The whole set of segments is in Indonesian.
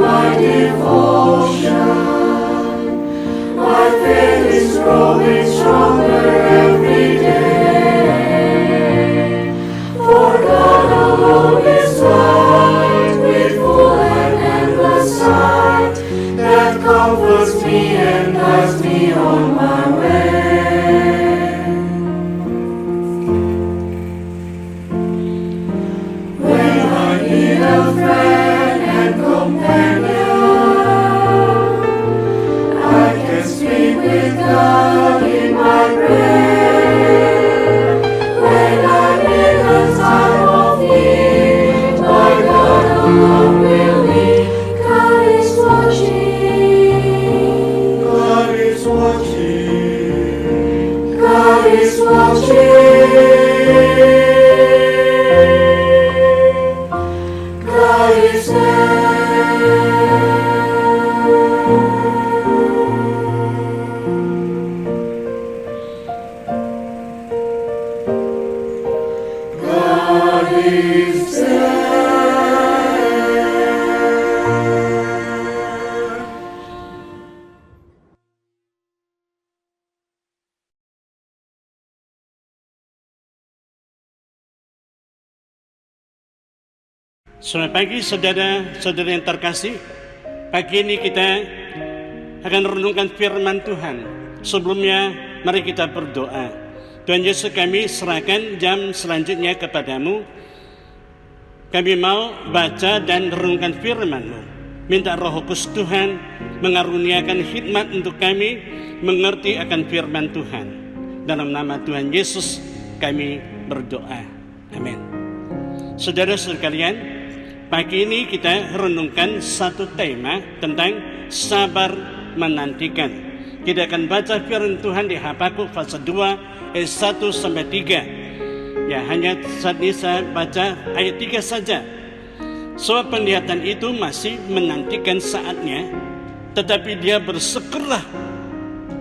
my devotion. My faith is growing stronger every day. For God alone is light, with full and endless sight, that comforts me and guides me on my way. When I need a friend and companion, I can speak with God in my prayer. When I'm in a time of need, my God alone will lead. God is watching. God is watching. God is watching. God is God is Selamat pagi saudara-saudara yang terkasih. Pagi ini kita akan renungkan firman Tuhan. Sebelumnya mari kita berdoa. Tuhan Yesus, kami serahkan jam selanjutnya kepadamu. Kami mau baca dan renungkan firman-Mu. Minta Roh Kudus Tuhan mengaruniakan hikmat untuk kami mengerti akan firman Tuhan. Dalam nama Tuhan Yesus kami berdoa. Amin. Saudara-saudara sekalian, pagi ini kita renungkan satu tema tentang sabar menantikan. Kita akan baca firman Tuhan di Habakuk pasal 2 ayat 1 sampai 3. Ya, hanya saat ini saya baca ayat 3 saja. Sebab penglihatan itu masih menantikan saatnya, tetapi dia bersegera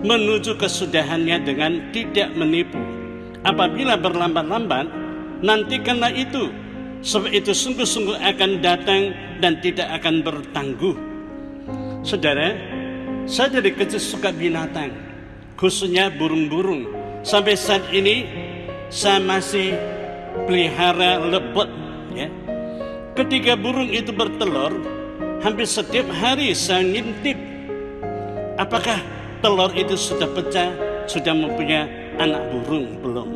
menuju kesudahannya dengan tidak menipu. Apabila berlambat-lambat, nantikanlah itu, sebab itu sungguh-sungguh akan datang dan tidak akan bertangguh. Saudara, saya dari kecil suka binatang, khususnya burung-burung. Sampai saat ini saya masih pelihara lebot. Ya. Ketika burung itu bertelur, hampir setiap hari saya ngintip apakah telur itu sudah pecah, sudah mempunyai anak burung belum.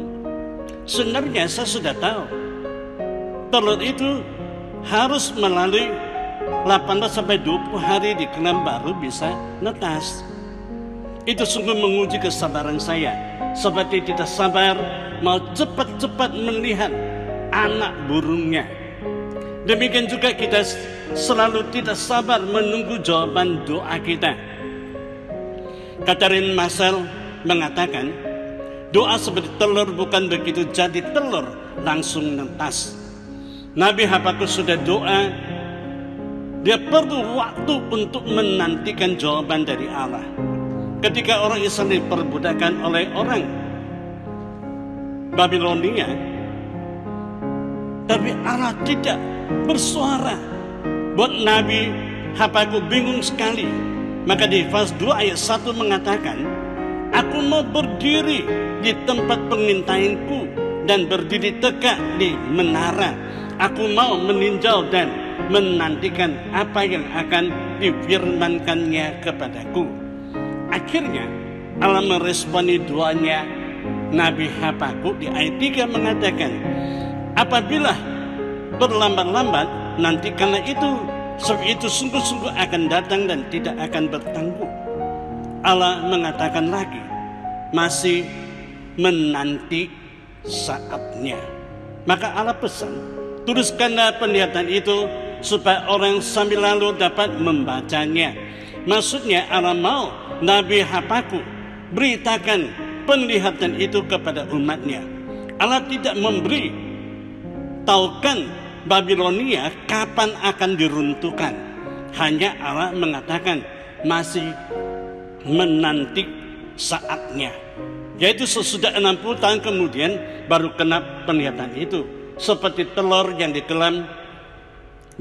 Sebenarnya saya sudah tahu telur itu harus melalui 18-20 hari di kelam baru bisa netas. Itu sungguh menguji kesabaran saya. Seperti tidak sabar mau cepat-cepat melihat anak burungnya. Demikian juga kita selalu tidak sabar menunggu jawaban doa kita. Catherine Marcel mengatakan, doa seperti telur bukan begitu jadi telur langsung netas. Nabi Habakuk sudah doa, dia perlu waktu untuk menantikan jawaban dari Allah. Ketika orang Israel diperbudakan oleh orang Babilonia, tapi Allah tidak bersuara. Buat Nabi Habakuk bingung sekali. Maka di Faz 2 ayat 1 mengatakan, aku mau berdiri di tempat pengintaianku dan berdiri tegak di menara. Aku mau meninjau dan menantikan apa yang akan difirmankannya kepadaku. Akhirnya Allah meresponi doanya Nabi Habakuk di ayat 3 mengatakan, apabila berlambat-lambat nantikanlah itu, sebab itu sungguh-sungguh akan datang dan tidak akan bertangguh. Allah mengatakan lagi, masih menanti saatnya. Maka Allah pesan, tuliskanlah penglihatan itu supaya orang sambil lalu dapat membacanya. Maksudnya Allah mau Nabi Habakuk beritakan penglihatan itu kepada umatnya. Allah tidak memberi taukan Babilonia kapan akan diruntuhkan. Hanya Allah mengatakan masih menanti saatnya. Yaitu sesudah 60 tahun kemudian baru kena penglihatan itu. Seperti telur yang dikelam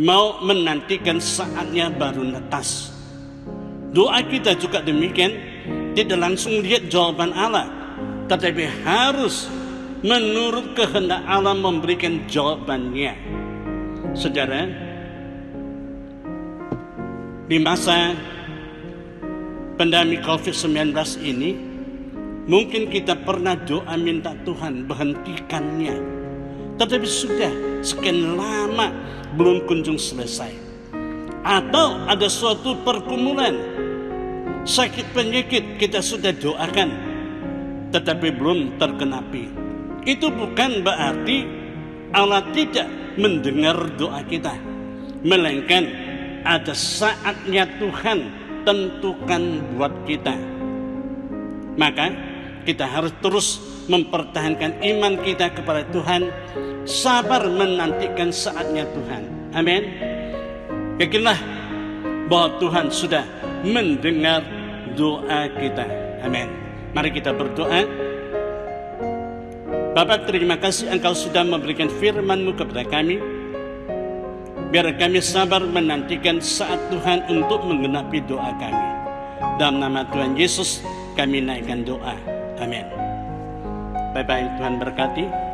mau menantikan saatnya baru netas. Doa kita juga demikian, tidak langsung lihat jawaban Allah, tetapi harus menurut kehendak Allah memberikan jawabannya. Saudara, di masa pandemi COVID-19 ini, mungkin kita pernah doa minta Tuhan berhentikannya, tetapi sudah sekian lama belum kunjung selesai. Atau ada suatu pergumulan, sakit penyakit kita sudah doakan, tetapi belum tergenapi. Itu bukan berarti Allah tidak mendengar doa kita, melainkan ada saatnya Tuhan tentukan buat kita. Maka kita harus terus mempertahankan iman kita kepada Tuhan, sabar menantikan saatnya Tuhan. Amin. Yakinlah bahwa Tuhan sudah mendengar doa kita. Amin. Mari kita berdoa. Bapa, terima kasih Engkau sudah memberikan firman-Mu kepada kami. Biar kami sabar menantikan saat Tuhan untuk menggenapi doa kami. Dalam nama Tuhan Yesus kami naikkan doa. Amin. Bye-bye, Tuhan berkati.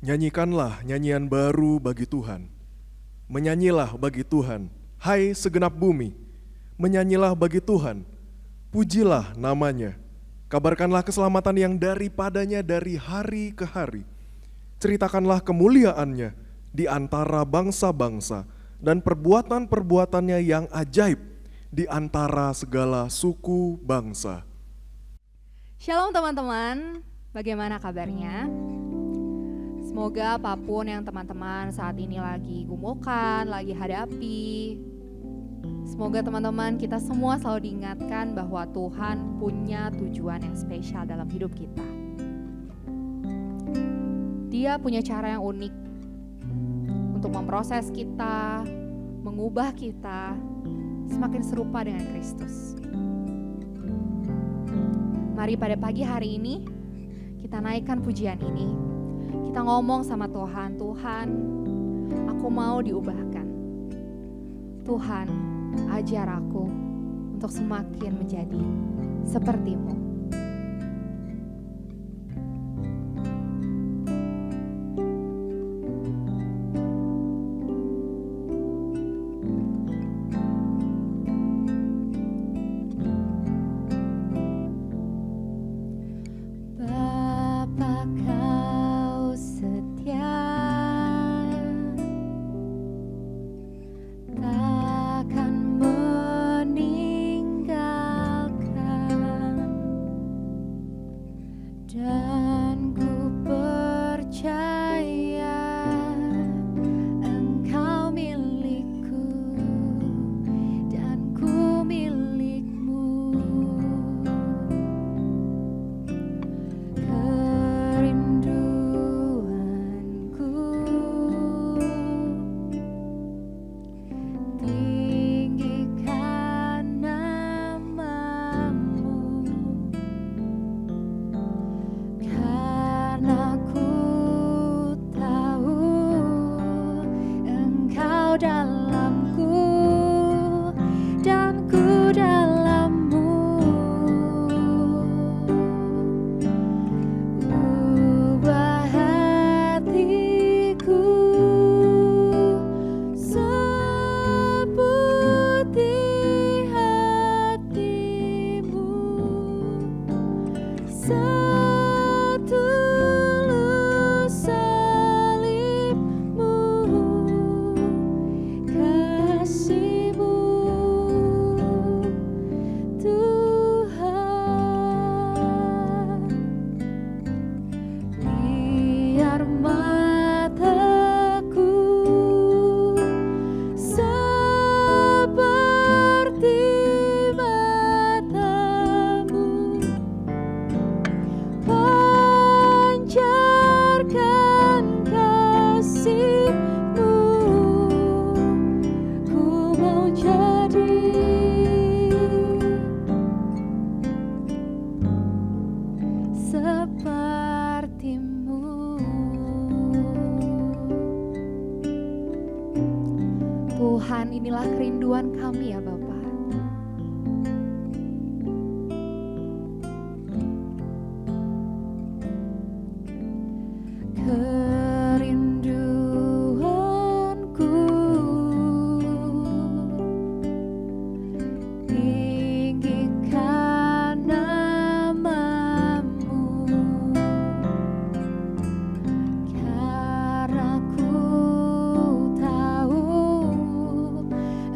Nyanyikanlah nyanyian baru bagi Tuhan. Menyanyilah bagi Tuhan, hai segenap bumi. Menyanyilah bagi Tuhan, pujilah namanya. Kabarkanlah keselamatan yang daripadanya dari hari ke hari. Ceritakanlah kemuliaannya di antara bangsa-bangsa dan perbuatan-perbuatannya yang ajaib di antara segala suku bangsa. Shalom teman-teman, bagaimana kabarnya? Semoga apapun yang teman-teman saat ini lagi gumulkan, lagi hadapi, semoga teman-teman kita semua selalu diingatkan bahwa Tuhan punya tujuan yang spesial dalam hidup kita. Dia punya cara yang unik untuk memproses kita, mengubah kita semakin serupa dengan Kristus. Mari pada pagi hari ini kita naikkan pujian ini. Kita ngomong sama Tuhan, Tuhan, aku mau diubahkan. Tuhan, ajar aku untuk semakin menjadi seperti-Mu. Tuhan, inilah kerinduan kami ya Bapa. Kerinduanku tinggikan nama-Mu, karena ku tahu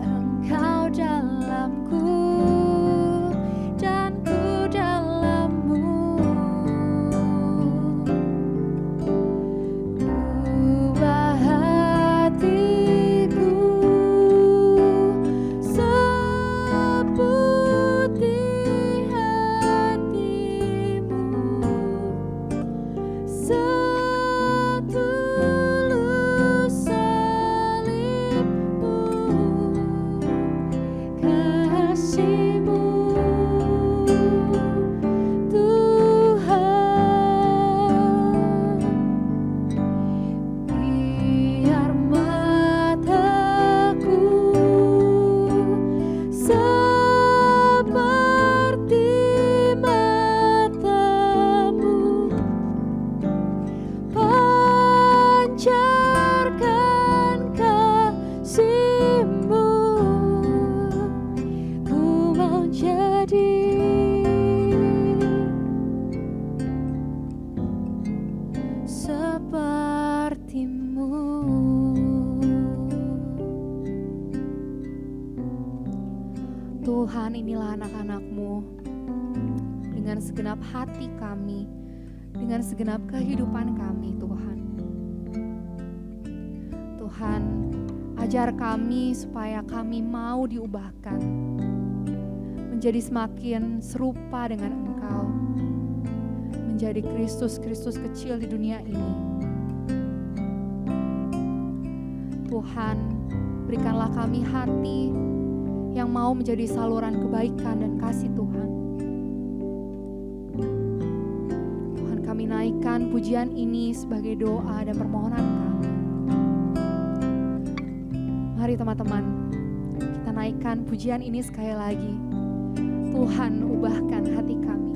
Engkau dalam sepertimu. Tuhan, inilah anak-anak-Mu. Dengan segenap hati kami, dengan segenap kehidupan kami, Tuhan. Tuhan, ajar kami supaya kami mau diubahkan menjadi semakin serupa dengan Engkau, menjadi Kristus-Kristus kecil di dunia ini. Tuhan, berikanlah kami hati yang mau menjadi saluran kebaikan dan kasih Tuhan. Tuhan, kami naikkan pujian ini sebagai doa dan permohonan kami. Mari teman-teman, kita naikkan pujian ini sekali lagi. Tuhan, ubahkan hati kami.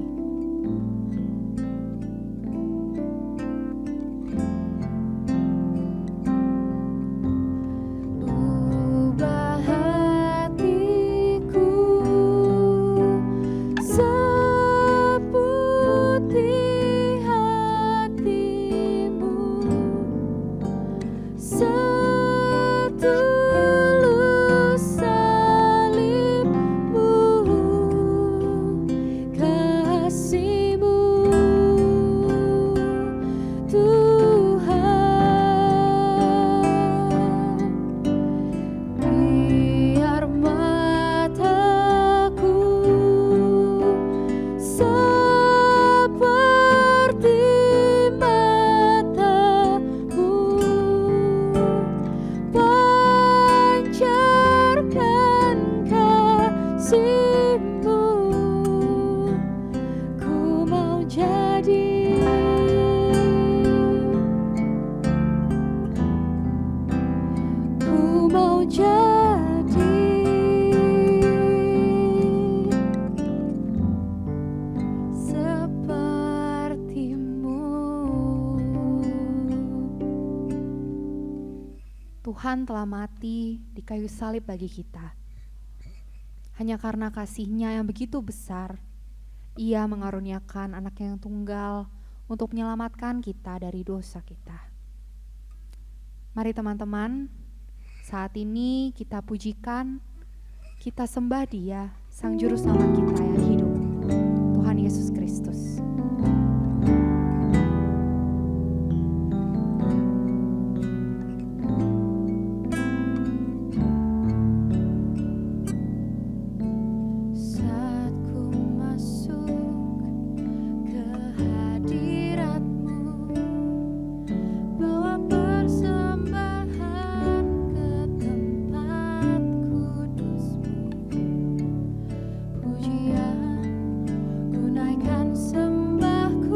Tuhan telah mati di kayu salib bagi kita. Hanya karena kasih-Nya yang begitu besar, Ia mengaruniakan anak yang tunggal untuk menyelamatkan kita dari dosa kita. Mari teman-teman, saat ini kita pujikan, kita sembah Dia, Sang Juru Selamat kita yang hidup, Tuhan Yesus Kristus. Sembahku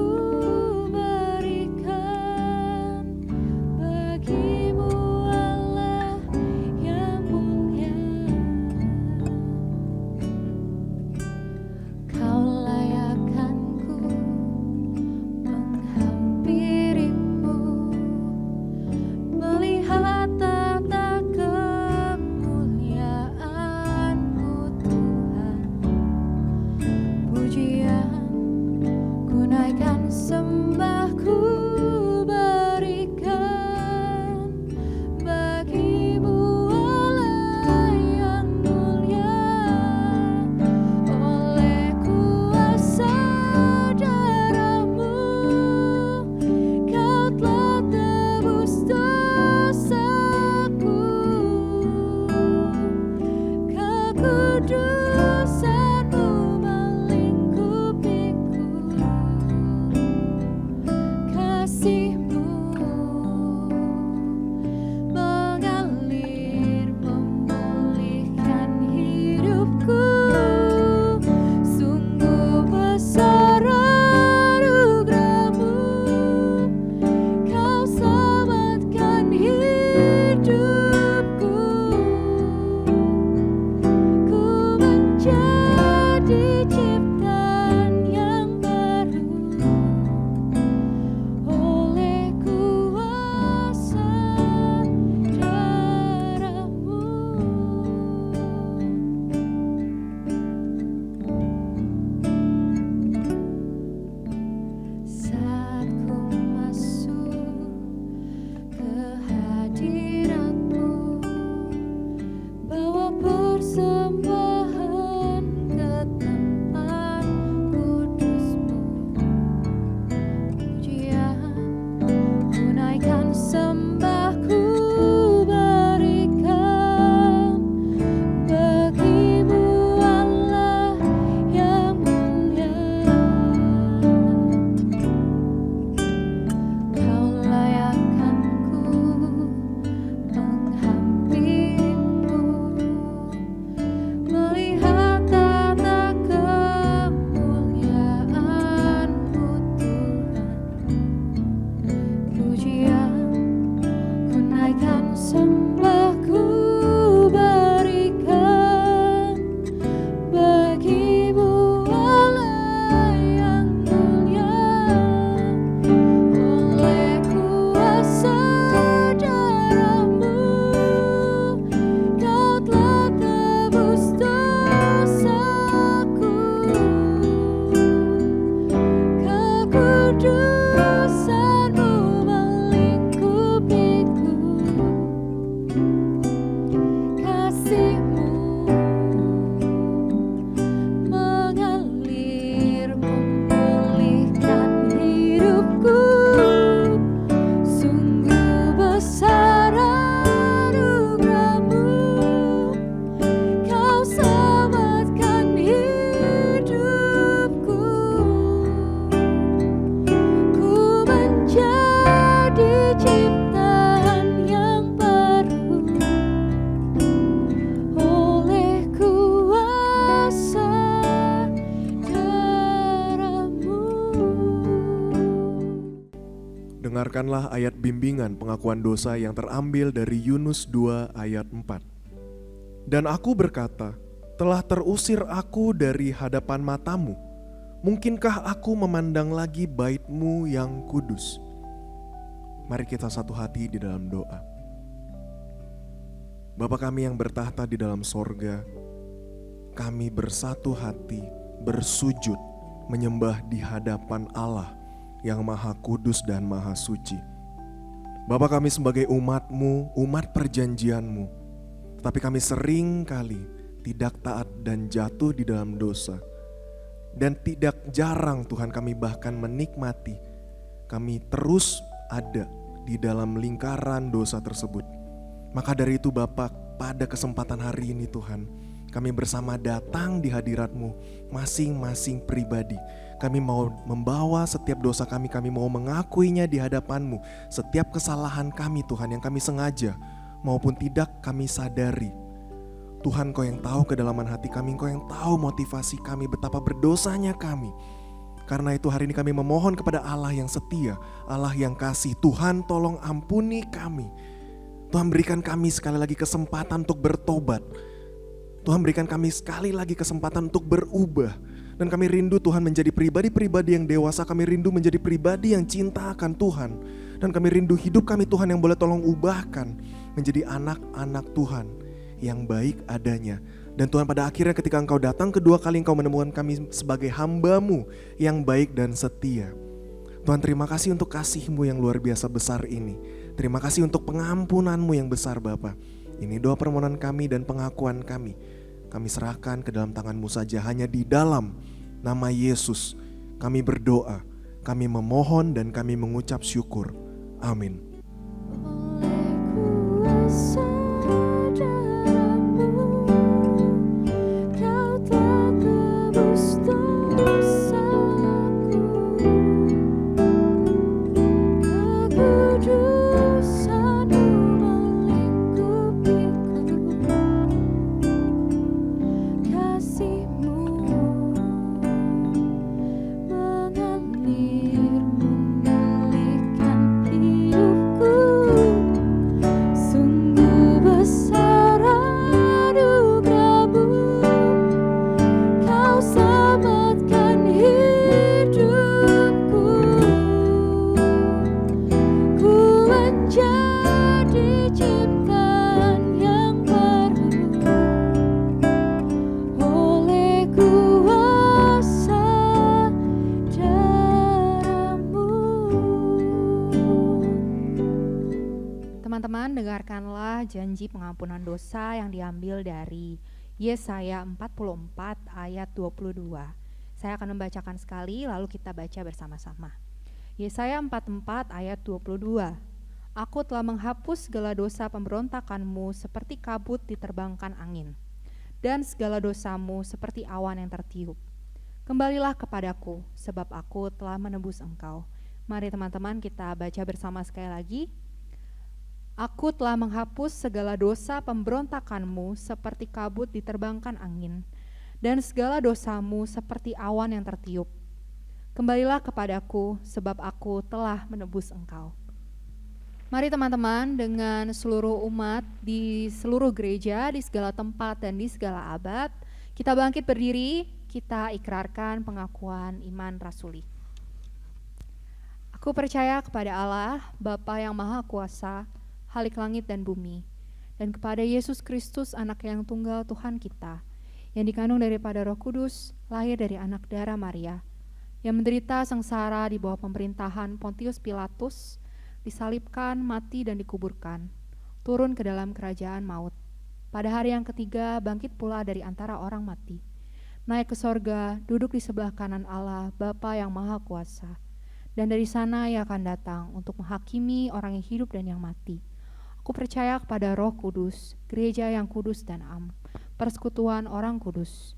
Dengarkanlah ayat bimbingan pengakuan dosa yang terambil dari Yunus 2 ayat 4. Dan aku berkata, telah terusir aku dari hadapan matamu. Mungkinkah aku memandang lagi bait-Mu yang kudus? Mari kita satu hati di dalam doa. Bapa kami yang bertahta di dalam sorga, kami bersatu hati, bersujud, menyembah di hadapan Allah yang maha kudus dan maha suci. Bapa, kami sebagai umat-Mu, umat perjanjian-Mu, tapi kami sering kali tidak taat dan jatuh di dalam dosa. Dan tidak jarang Tuhan kami bahkan menikmati, kami terus ada di dalam lingkaran dosa tersebut. Maka dari itu Bapak, pada kesempatan hari ini Tuhan, kami bersama datang di hadirat-Mu masing-masing pribadi. Kami mau membawa setiap dosa kami mau mengakuinya di hadapan-Mu. Setiap kesalahan kami Tuhan yang kami sengaja maupun tidak kami sadari. Tuhan, Kau yang tahu kedalaman hati kami, Kau yang tahu motivasi kami, betapa berdosanya kami. Karena itu hari ini kami memohon kepada Allah yang setia, Allah yang kasih. Tuhan, tolong ampuni kami. Tuhan, berikan kami sekali lagi kesempatan untuk bertobat. Tuhan, berikan kami sekali lagi kesempatan untuk berubah. Dan kami rindu Tuhan menjadi pribadi-pribadi yang dewasa. Kami rindu menjadi pribadi yang cinta akan Tuhan. Dan kami rindu hidup kami Tuhan yang boleh tolong ubahkan menjadi anak-anak Tuhan yang baik adanya. Dan Tuhan, pada akhirnya ketika Engkau datang kedua kali, Engkau menemukan kami sebagai hamba-Mu yang baik dan setia. Tuhan, terima kasih untuk kasih-Mu yang luar biasa besar ini. Terima kasih untuk pengampunan-Mu yang besar Bapa. Ini doa permohonan kami dan pengakuan kami. Kami serahkan ke dalam tangan-Mu saja. Hanya di dalam nama Yesus kami berdoa, kami memohon dan kami mengucap syukur. Amin. Teman-teman, dengarkanlah janji pengampunan dosa yang diambil dari Yesaya 44 ayat 22. Saya akan membacakan sekali lalu kita baca bersama-sama. Yesaya 44 ayat 22. Aku telah menghapus segala dosa pemberontakanmu seperti kabut diterbangkan angin, dan segala dosamu seperti awan yang tertiup. Kembalilah kepadaku, sebab aku telah menebus engkau. Mari teman-teman kita baca bersama sekali lagi. Aku telah menghapus segala dosa pemberontakanmu seperti kabut diterbangkan angin, dan segala dosamu seperti awan yang tertiup. Kembalilah kepadaku, sebab aku telah menebus engkau. Mari teman-teman, dengan seluruh umat di seluruh gereja, di segala tempat dan di segala abad, kita bangkit berdiri, kita ikrarkan pengakuan iman rasuli. Aku percaya kepada Allah, Bapa yang Maha Kuasa, Khalik langit dan bumi, dan kepada Yesus Kristus, anak yang tunggal Tuhan kita, yang dikandung daripada Roh Kudus, lahir dari anak darah Maria, yang menderita sengsara di bawah pemerintahan Pontius Pilatus, disalibkan, mati dan dikuburkan, turun ke dalam kerajaan maut. Pada hari yang ketiga bangkit pula dari antara orang mati, naik ke sorga, duduk di sebelah kanan Allah, Bapa yang Maha Kuasa, dan dari sana Ia akan datang untuk menghakimi orang yang hidup dan yang mati. Aku percaya kepada Roh Kudus, gereja yang kudus dan am, persekutuan orang kudus,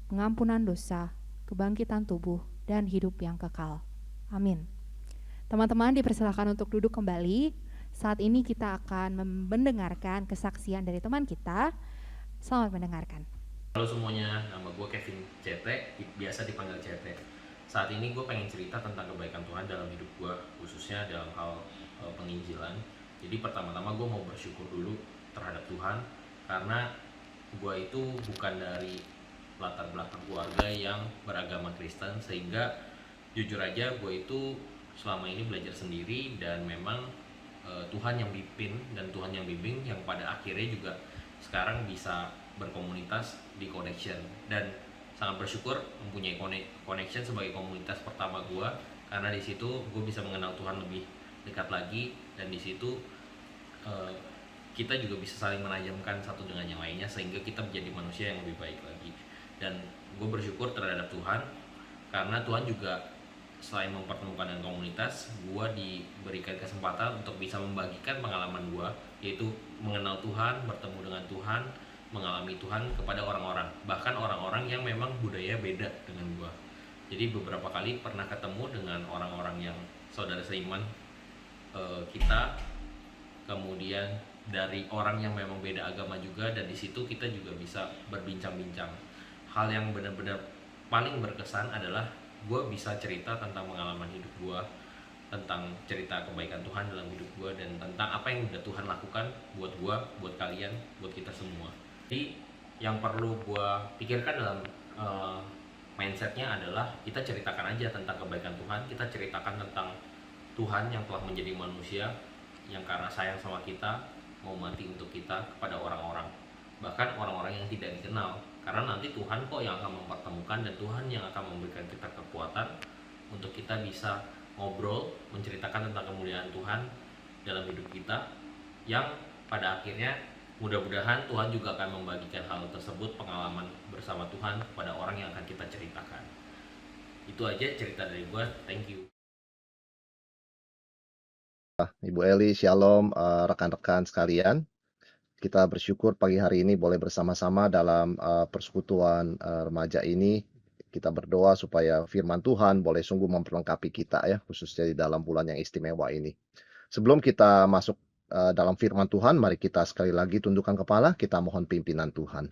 pengampunan dosa, kebangkitan tubuh, dan hidup yang kekal. Amin. Teman-teman dipersilakan untuk duduk kembali. Saat ini kita akan mendengarkan kesaksian dari teman kita. Selamat mendengarkan. Halo semuanya, nama gue Kevin CT, biasa dipanggil CT. saat ini gue pengen cerita tentang kebaikan Tuhan dalam hidup gue, khususnya dalam hal penginjilan. Jadi pertama-tama gue mau bersyukur dulu terhadap Tuhan, karena gue itu bukan dari latar belakang keluarga yang beragama Kristen, sehingga jujur aja gue itu selama ini belajar sendiri, dan memang Tuhan yang pimpin dan Tuhan yang bimbing, yang pada akhirnya juga sekarang bisa berkomunitas di Connection, dan sangat bersyukur mempunyai Connection sebagai komunitas pertama gue, karena di situ gue bisa mengenal Tuhan lebih dekat lagi, dan di situ kita juga bisa saling menajamkan satu dengan yang lainnya, sehingga kita menjadi manusia yang lebih baik lagi. Dan gue bersyukur terhadap Tuhan, karena Tuhan juga selain mempertemukan dengan komunitas, gue diberikan kesempatan untuk bisa membagikan pengalaman gue, yaitu mengenal Tuhan, bertemu dengan Tuhan, mengalami Tuhan kepada orang-orang, bahkan orang-orang yang memang budaya beda dengan gue. Jadi beberapa kali pernah ketemu dengan orang-orang yang saudara seiman kita, kemudian dari orang yang memang beda agama juga, dan di situ kita juga bisa berbincang-bincang. Hal yang benar-benar paling berkesan adalah gue bisa cerita tentang pengalaman hidup gue, tentang cerita kebaikan Tuhan dalam hidup gue, dan tentang apa yang udah Tuhan lakukan buat gue, buat kalian, buat kita semua. Jadi yang perlu gue pikirkan dalam mindsetnya adalah kita ceritakan aja tentang kebaikan Tuhan, kita ceritakan tentang Tuhan yang telah menjadi manusia, yang karena sayang sama kita mau mati untuk kita kepada orang-orang, bahkan orang-orang yang tidak dikenal, karena nanti Tuhan kok yang akan mempertemukan, dan Tuhan yang akan memberikan kita kekuatan untuk kita bisa ngobrol, menceritakan tentang kemuliaan Tuhan dalam hidup kita, yang pada akhirnya mudah-mudahan Tuhan juga akan membagikan hal tersebut, pengalaman bersama Tuhan, kepada orang yang akan kita ceritakan. Itu aja cerita dari gue, thank you. Ibu Eli, Shalom, rekan-rekan sekalian. Kita bersyukur pagi hari ini boleh bersama-sama dalam persekutuan remaja ini. Kita berdoa supaya firman Tuhan boleh sungguh memperlengkapi kita ya, khususnya di dalam bulan yang istimewa ini. Sebelum kita masuk dalam firman Tuhan, mari kita sekali lagi tundukkan kepala, kita mohon pimpinan Tuhan.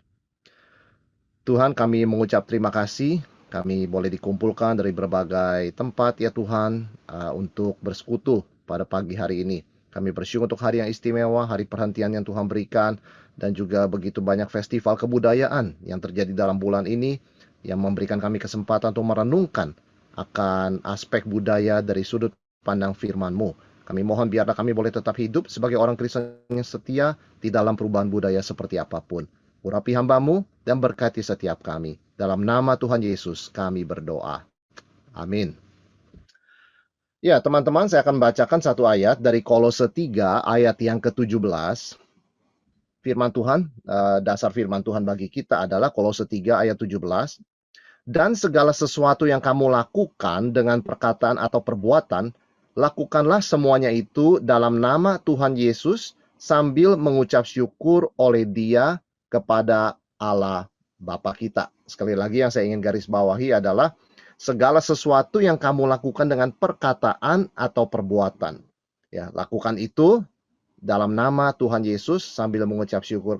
Tuhan, kami mengucap terima kasih, kami boleh dikumpulkan dari berbagai tempat ya Tuhan, untuk bersekutu pada pagi hari ini. Kami bersyukur untuk hari yang istimewa, hari perhentian yang Tuhan berikan, dan juga begitu banyak festival kebudayaan yang terjadi dalam bulan ini, yang memberikan kami kesempatan untuk merenungkan akan aspek budaya dari sudut pandang firman-Mu. Kami mohon biarlah kami boleh tetap hidup sebagai orang Kristen yang setia di dalam perubahan budaya seperti apapun. Urapi hamba-Mu dan berkati setiap kami. Dalam nama Tuhan Yesus kami berdoa. Amin. Ya, teman-teman, saya akan bacakan satu ayat dari Kolose 3 ayat yang ke-17. Firman Tuhan, dasar firman Tuhan bagi kita adalah Kolose 3 ayat 17. Dan segala sesuatu yang kamu lakukan dengan perkataan atau perbuatan, lakukanlah semuanya itu dalam nama Tuhan Yesus sambil mengucap syukur oleh Dia kepada Allah Bapa kita. Sekali lagi yang saya ingin garis bawahi adalah segala sesuatu yang kamu lakukan dengan perkataan atau perbuatan. Ya, lakukan itu dalam nama Tuhan Yesus sambil mengucap syukur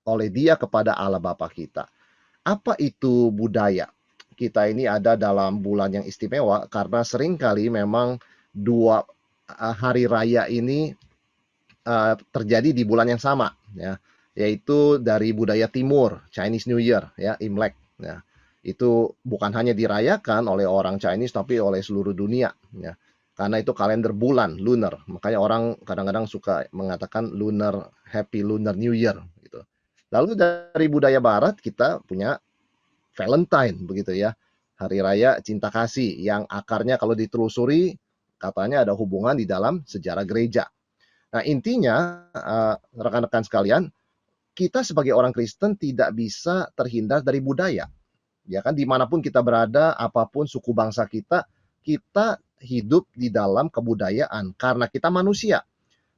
oleh Dia kepada Allah Bapa kita. Apa itu budaya? Kita ini ada dalam bulan yang istimewa karena seringkali memang dua hari raya ini terjadi di bulan yang sama, ya, yaitu dari budaya timur, Chinese New Year, ya, Imlek. Ya. Itu bukan hanya dirayakan oleh orang Chinese tapi oleh seluruh dunia, ya. Karena itu kalender bulan, lunar. Makanya orang kadang-kadang suka mengatakan Happy Lunar New Year gitu. Lalu dari budaya barat kita punya Valentine begitu ya. Hari raya cinta kasih yang akarnya kalau ditelusuri katanya ada hubungan di dalam sejarah gereja. Nah, intinya rekan-rekan sekalian, kita sebagai orang Kristen tidak bisa terhindar dari budaya. Ya kan, dimanapun kita berada, apapun suku bangsa kita hidup di dalam kebudayaan karena kita manusia.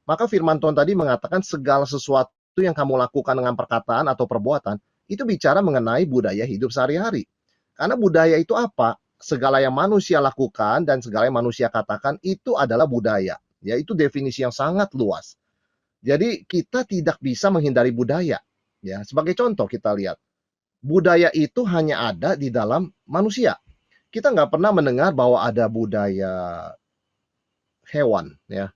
Maka firman Tuhan tadi mengatakan segala sesuatu yang kamu lakukan dengan perkataan atau perbuatan, itu bicara mengenai budaya hidup sehari-hari. Karena budaya itu apa? Segala yang manusia lakukan dan segala yang manusia katakan itu adalah budaya. Ya, itu definisi yang sangat luas. Jadi kita tidak bisa menghindari budaya. Ya, sebagai contoh kita lihat. Budaya itu hanya ada di dalam manusia. kita nggak pernah mendengar bahwa ada budaya hewan, ya.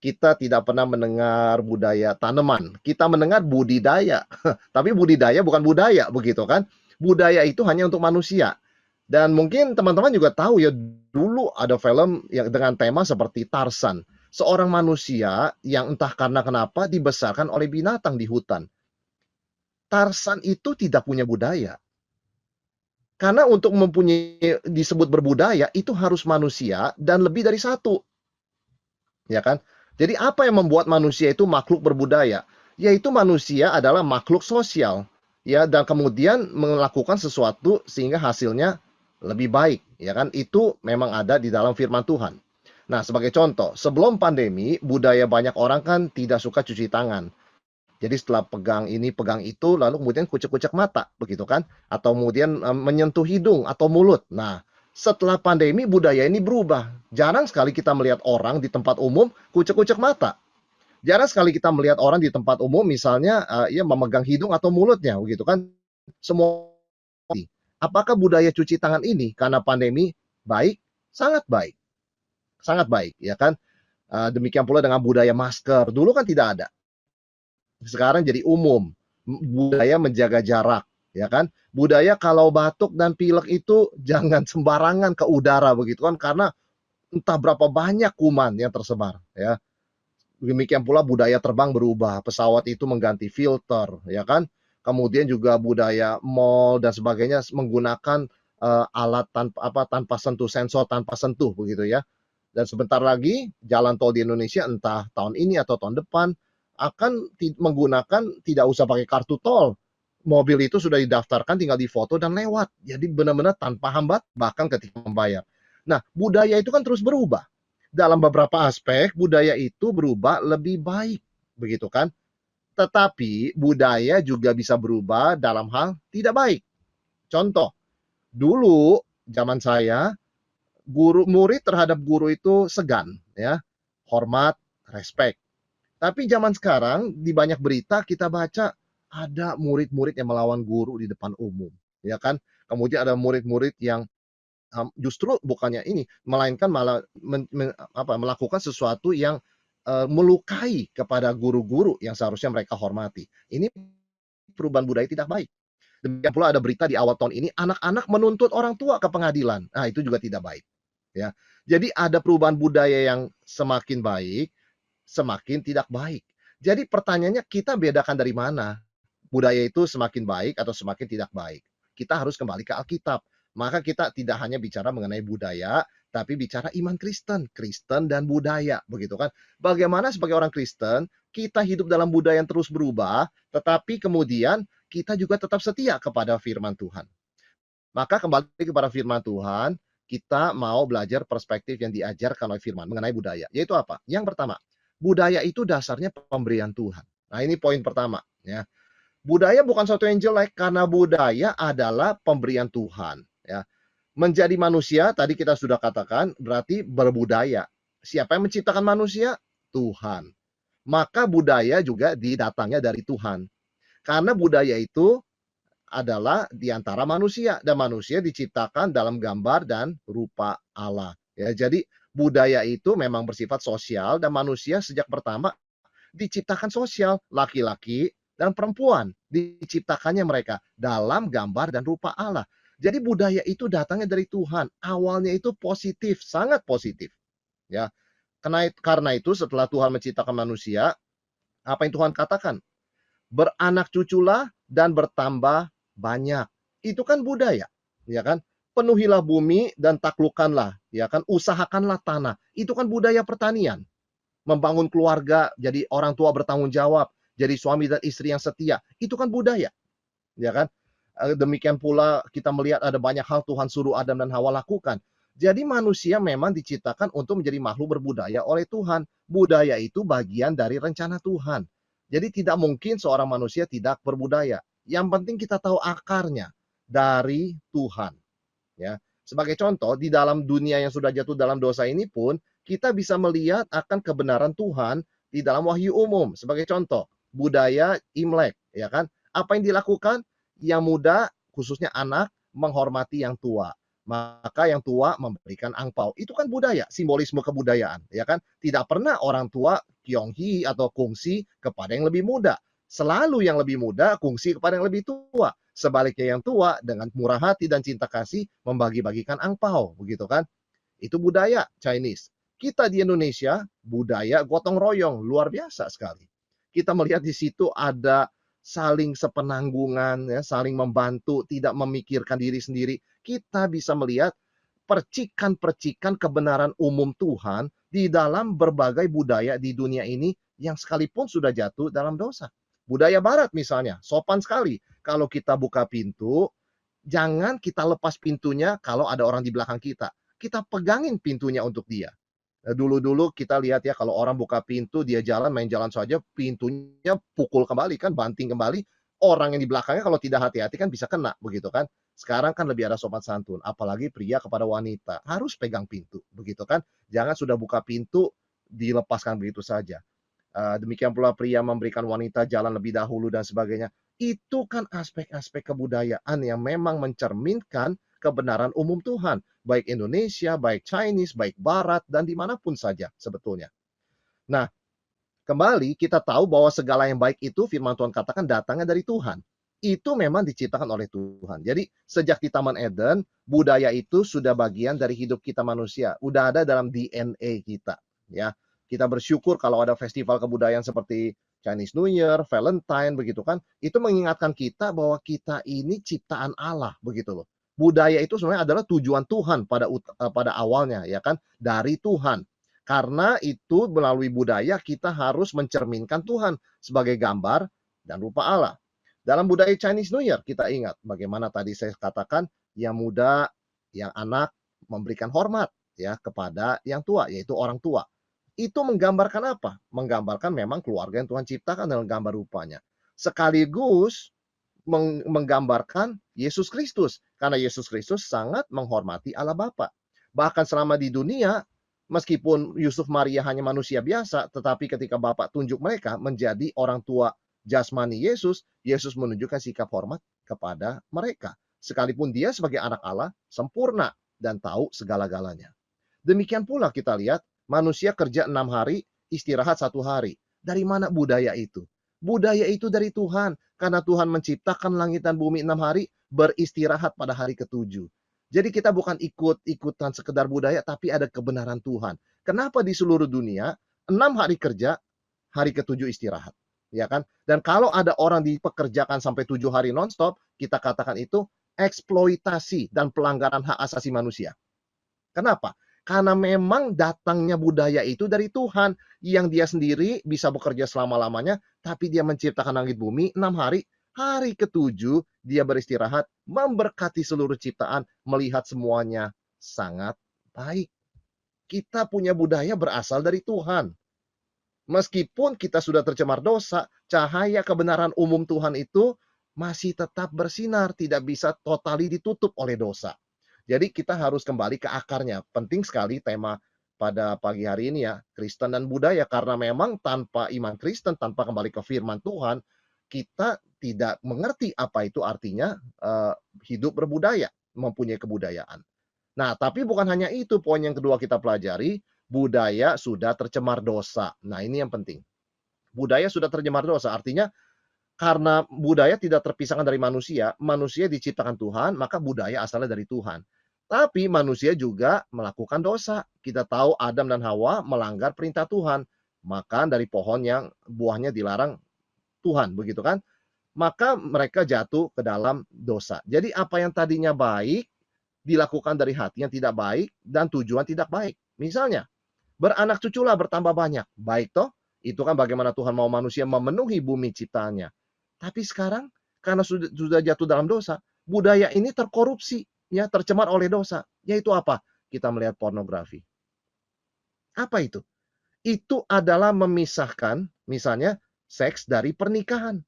Kita tidak pernah mendengar budaya tanaman. Kita mendengar budidaya, tapi budidaya bukan budaya, begitu kan? Budaya itu hanya untuk manusia. Dan mungkin teman-teman juga tahu ya, dulu ada film yang dengan tema seperti Tarzan. Seorang manusia yang entah karena kenapa dibesarkan oleh binatang di hutan. Tarzan itu tidak punya budaya. Karena untuk mempunyai disebut berbudaya itu harus manusia dan lebih dari satu, ya kan? Jadi apa yang membuat manusia itu makhluk berbudaya? Yaitu manusia adalah makhluk sosial, ya, dan kemudian melakukan sesuatu sehingga hasilnya lebih baik, ya kan? Itu memang ada di dalam firman Tuhan. Nah, sebagai contoh, sebelum pandemi, budaya banyak orang kan tidak suka cuci tangan. Jadi setelah pegang ini, pegang itu, lalu kemudian kucek-kucek mata, begitu kan? Atau kemudian menyentuh hidung atau mulut. Nah, setelah pandemi budaya ini berubah. Jarang sekali kita melihat orang di tempat umum kucek-kucek mata. Jarang sekali kita melihat orang di tempat umum misalnya ya memegang hidung atau mulutnya, begitu kan? Semua. Apakah budaya cuci tangan ini karena pandemi baik? Sangat baik. Sangat baik, ya kan? Demikian pula dengan budaya masker. Dulu kan tidak ada. Sekarang jadi umum. Budaya menjaga jarak, ya kan? Budaya kalau batuk dan pilek itu jangan sembarangan ke udara, begitu kan? Karena entah berapa banyak kuman yang tersebar, ya. Demikian pula budaya terbang berubah, pesawat itu mengganti filter, ya kan? Kemudian juga budaya mall dan sebagainya menggunakan alat tanpa sentuh, sensor tanpa sentuh, begitu ya. Dan sebentar lagi jalan tol di Indonesia entah tahun ini atau tahun depan akan menggunakan tidak usah pakai kartu tol. Mobil itu sudah didaftarkan, tinggal difoto dan lewat. Jadi benar-benar tanpa hambat, bahkan ketika membayar. Nah, budaya itu kan terus berubah. Dalam beberapa aspek, budaya itu berubah lebih baik. Begitu kan? Tetapi budaya juga bisa berubah dalam hal tidak baik. Contoh, dulu zaman saya, murid terhadap guru itu segan, ya, hormat, respect. Tapi zaman sekarang di banyak berita kita baca ada murid-murid yang melawan guru di depan umum, ya kan? Kemudian ada murid-murid yang justru bukannya ini, melainkan malah melakukan sesuatu yang melukai kepada guru-guru yang seharusnya mereka hormati. Ini perubahan budaya tidak baik. Demikian pula ada berita di awal tahun ini anak-anak menuntut orang tua ke pengadilan. Nah, itu juga tidak baik, ya. Jadi ada perubahan budaya yang semakin baik, semakin tidak baik. Jadi pertanyaannya kita bedakan dari mana? Budaya itu semakin baik atau semakin tidak baik? Kita harus kembali ke Alkitab. Maka kita tidak hanya bicara mengenai budaya, tapi bicara iman Kristen, Kristen dan budaya, begitu kan? Bagaimana sebagai orang Kristen, kita hidup dalam budaya yang terus berubah, tetapi kemudian kita juga tetap setia kepada firman Tuhan. Maka kembali kepada firman Tuhan, kita mau belajar perspektif yang diajarkan oleh firman mengenai budaya. Yaitu apa? Yang pertama, budaya itu dasarnya pemberian Tuhan. Nah, ini poin pertama, ya. Budaya bukan sesuatu yang jelek karena budaya adalah pemberian Tuhan, ya. Menjadi manusia tadi kita sudah katakan berarti berbudaya. Siapa yang menciptakan manusia? Tuhan. Maka budaya juga didatangnya dari Tuhan. Karena budaya itu adalah di antara manusia dan manusia diciptakan dalam gambar dan rupa Allah, ya. Jadi budaya itu memang bersifat sosial dan manusia sejak pertama diciptakan sosial, laki-laki dan perempuan diciptakannya mereka dalam gambar dan rupa Allah. Jadi budaya itu datangnya dari Tuhan. Awalnya itu positif, sangat positif, ya. Karena itu setelah Tuhan menciptakan manusia, apa yang Tuhan katakan? Beranak cuculah dan bertambah banyak. Itu kan budaya, ya kan? Penuhilah bumi dan taklukkanlah, ya kan? Usahakanlah tanah. Itu kan budaya pertanian. Membangun keluarga, jadi orang tua bertanggung jawab, jadi suami dan istri yang setia. Itu kan budaya, ya kan? Demikian pula kita melihat ada banyak hal Tuhan suruh Adam dan Hawa lakukan. Jadi manusia memang diciptakan untuk menjadi makhluk berbudaya oleh Tuhan. Budaya itu bagian dari rencana Tuhan. Jadi tidak mungkin seorang manusia tidak berbudaya. Yang penting kita tahu akarnya dari Tuhan, ya. Sebagai contoh, di dalam dunia yang sudah jatuh dalam dosa ini pun kita bisa melihat akan kebenaran Tuhan di dalam wahyu umum. Sebagai contoh, budaya Imlek, ya kan? Apa yang dilakukan? Yang muda, khususnya anak, menghormati yang tua. maka yang tua memberikan angpau. Itu kan budaya, simbolisme kebudayaan, ya kan? Tidak pernah orang tua kyonghi atau kungsi kepada yang lebih muda. Selalu yang lebih muda kungsi kepada yang lebih tua. Sebaliknya yang tua dengan murah hati dan cinta kasih membagi-bagikan angpau, begitu kan? Itu budaya Chinese. Kita di Indonesia, budaya gotong royong luar biasa sekali. Kita melihat di situ ada saling sepenanggungan, ya, saling membantu, tidak memikirkan diri sendiri. Kita bisa melihat percikan-percikan kebenaran umum Tuhan di dalam berbagai budaya di dunia ini yang sekalipun sudah jatuh dalam dosa. Budaya Barat misalnya, sopan sekali. Kalau kita buka pintu, jangan kita lepas pintunya kalau ada orang di belakang kita. Kita pegangin pintunya untuk dia. Dulu-dulu kita lihat ya, kalau orang buka pintu, dia jalan, main jalan saja, pintunya pukul kembali kan, banting kembali. Orang yang di belakangnya kalau tidak hati-hati kan bisa kena, begitu kan. Sekarang kan lebih ada sopan santun, apalagi pria kepada wanita. Harus pegang pintu, begitu kan. Jangan sudah buka pintu, dilepaskan begitu saja. Demikian pula pria memberikan wanita jalan lebih dahulu dan sebagainya. Itu kan aspek-aspek kebudayaan yang memang mencerminkan kebenaran umum Tuhan. Baik Indonesia, baik Chinese, baik Barat, dan dimanapun saja sebetulnya. Nah, kembali kita tahu bahwa segala yang baik itu firman Tuhan katakan datangnya dari Tuhan. Itu memang diciptakan oleh Tuhan. Jadi sejak di Taman Eden, budaya itu sudah bagian dari hidup kita manusia. Udah ada dalam DNA kita. Ya, kita bersyukur kalau ada festival kebudayaan seperti Chinese New Year, Valentine, begitu kan. Itu mengingatkan kita bahwa kita ini ciptaan Allah, begitu loh. Budaya itu sebenarnya adalah tujuan Tuhan pada awalnya, ya kan, dari Tuhan. Karena itu melalui budaya kita harus mencerminkan Tuhan sebagai gambar dan rupa Allah. Dalam budaya Chinese New Year kita ingat bagaimana tadi saya katakan yang muda, yang anak memberikan hormat ya kepada yang tua, yaitu orang tua. Itu menggambarkan apa? Menggambarkan memang keluarga yang Tuhan ciptakan dalam gambar rupanya. Sekaligus menggambarkan Yesus Kristus. Karena Yesus Kristus sangat menghormati Allah Bapa. Bahkan selama di dunia, meskipun Yusuf Maria hanya manusia biasa, tetapi ketika Bapa tunjuk mereka menjadi orang tua jasmani Yesus, Yesus menunjukkan sikap hormat kepada mereka. Sekalipun dia sebagai anak Allah, sempurna dan tahu segala-galanya. Demikian pula kita lihat, manusia kerja 6 hari, istirahat 1 hari. Dari mana budaya itu? Budaya itu dari Tuhan. Karena Tuhan menciptakan langit dan bumi 6 hari, beristirahat pada hari ke-7. Jadi kita bukan ikut-ikutan sekedar budaya, tapi ada kebenaran Tuhan. Kenapa di seluruh dunia, 6 hari kerja, hari ke-7 istirahat. Ya kan? Dan kalau ada orang dipekerjakan sampai 7 hari non-stop, kita katakan itu eksploitasi dan pelanggaran hak asasi manusia. Kenapa? Karena memang datangnya budaya itu dari Tuhan, yang dia sendiri bisa bekerja selama-lamanya, tapi dia menciptakan langit bumi 6 hari, hari ke-7 dia beristirahat, memberkati seluruh ciptaan, melihat semuanya sangat baik. Kita punya budaya berasal dari Tuhan. Meskipun kita sudah tercemar dosa, cahaya kebenaran umum Tuhan itu masih tetap bersinar, tidak bisa totali ditutup oleh dosa. Jadi kita harus kembali ke akarnya. Penting sekali tema pada pagi hari ini ya, Kristen dan budaya. Karena memang tanpa iman Kristen, tanpa kembali ke firman Tuhan, kita tidak mengerti apa itu artinya hidup berbudaya, mempunyai kebudayaan. Nah, tapi bukan hanya itu, poin yang kedua kita pelajari, budaya sudah tercemar dosa. Nah, ini yang penting. Budaya sudah tercemar dosa, artinya karena budaya tidak terpisahkan dari manusia, manusia diciptakan Tuhan, maka budaya asalnya dari Tuhan. Tapi manusia juga melakukan dosa. Kita tahu Adam dan Hawa melanggar perintah Tuhan. Makan dari pohon yang buahnya dilarang Tuhan, begitu kan? Maka mereka jatuh ke dalam dosa. Jadi apa yang tadinya baik, dilakukan dari hati yang tidak baik, dan tujuan tidak baik. Misalnya, beranak cuculah bertambah banyak. Baik toh? Itu kan bagaimana Tuhan mau manusia memenuhi bumi ciptaannya. Tapi sekarang karena sudah jatuh dalam dosa, budaya ini terkorupsi, ya, tercemar oleh dosa. Yaitu apa? Kita melihat pornografi. Apa itu? Itu adalah memisahkan misalnya seks dari pernikahan.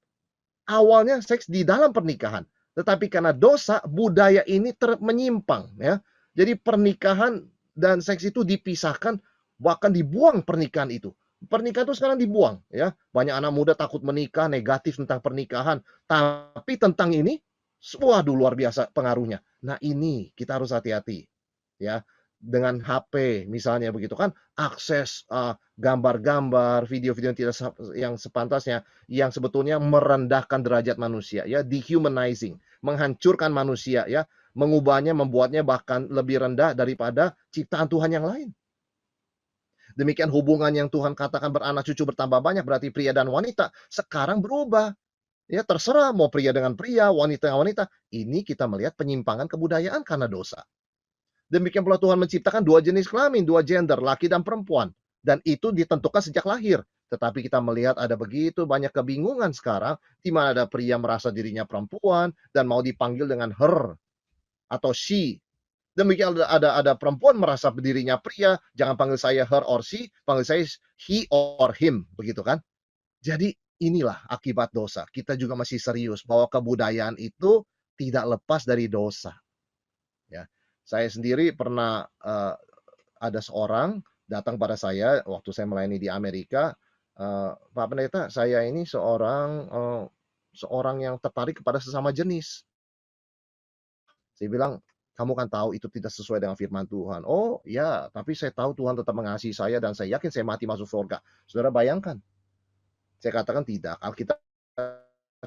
Awalnya seks di dalam pernikahan, tetapi karena dosa budaya ini menyimpang, ya. Jadi pernikahan dan seks itu dipisahkan, bahkan dibuang pernikahan itu. Pernikahan itu sekarang dibuang, ya. Banyak anak muda takut menikah, negatif tentang pernikahan. Tapi tentang ini Waduh, luar biasa pengaruhnya. Nah, ini kita harus hati-hati ya. Dengan HP misalnya begitu kan, akses gambar-gambar, video-video yang tidak yang sepantasnya, yang sebetulnya merendahkan derajat manusia ya, dehumanizing, menghancurkan manusia ya, mengubahnya, membuatnya bahkan lebih rendah daripada ciptaan Tuhan yang lain. Demikian hubungan yang Tuhan katakan beranak cucu bertambah banyak, berarti pria dan wanita sekarang berubah. Ya, terserah mau pria dengan pria, wanita dengan wanita. Ini kita melihat penyimpangan kebudayaan karena dosa. Demikian pula Tuhan menciptakan dua jenis kelamin, dua gender, laki dan perempuan. Dan itu ditentukan sejak lahir. Tetapi kita melihat ada begitu banyak kebingungan sekarang, di mana ada pria merasa dirinya perempuan dan mau dipanggil dengan her atau she. Demikian ada perempuan merasa dirinya pria, jangan panggil saya her or she, panggil saya he or him, begitu kan? Jadi inilah akibat dosa. Kita juga masih serius bahwa kebudayaan itu tidak lepas dari dosa. Ya, saya sendiri pernah ada seorang datang pada saya waktu saya melayani di Amerika, Pak Pendeta, saya ini seorang yang tertarik kepada sesama jenis. Saya bilang, kamu kan tahu itu tidak sesuai dengan firman Tuhan. Oh ya, tapi saya tahu Tuhan tetap mengasihi saya dan saya yakin saya mati masuk surga. Saudara bayangkan, saya katakan tidak. Alkitab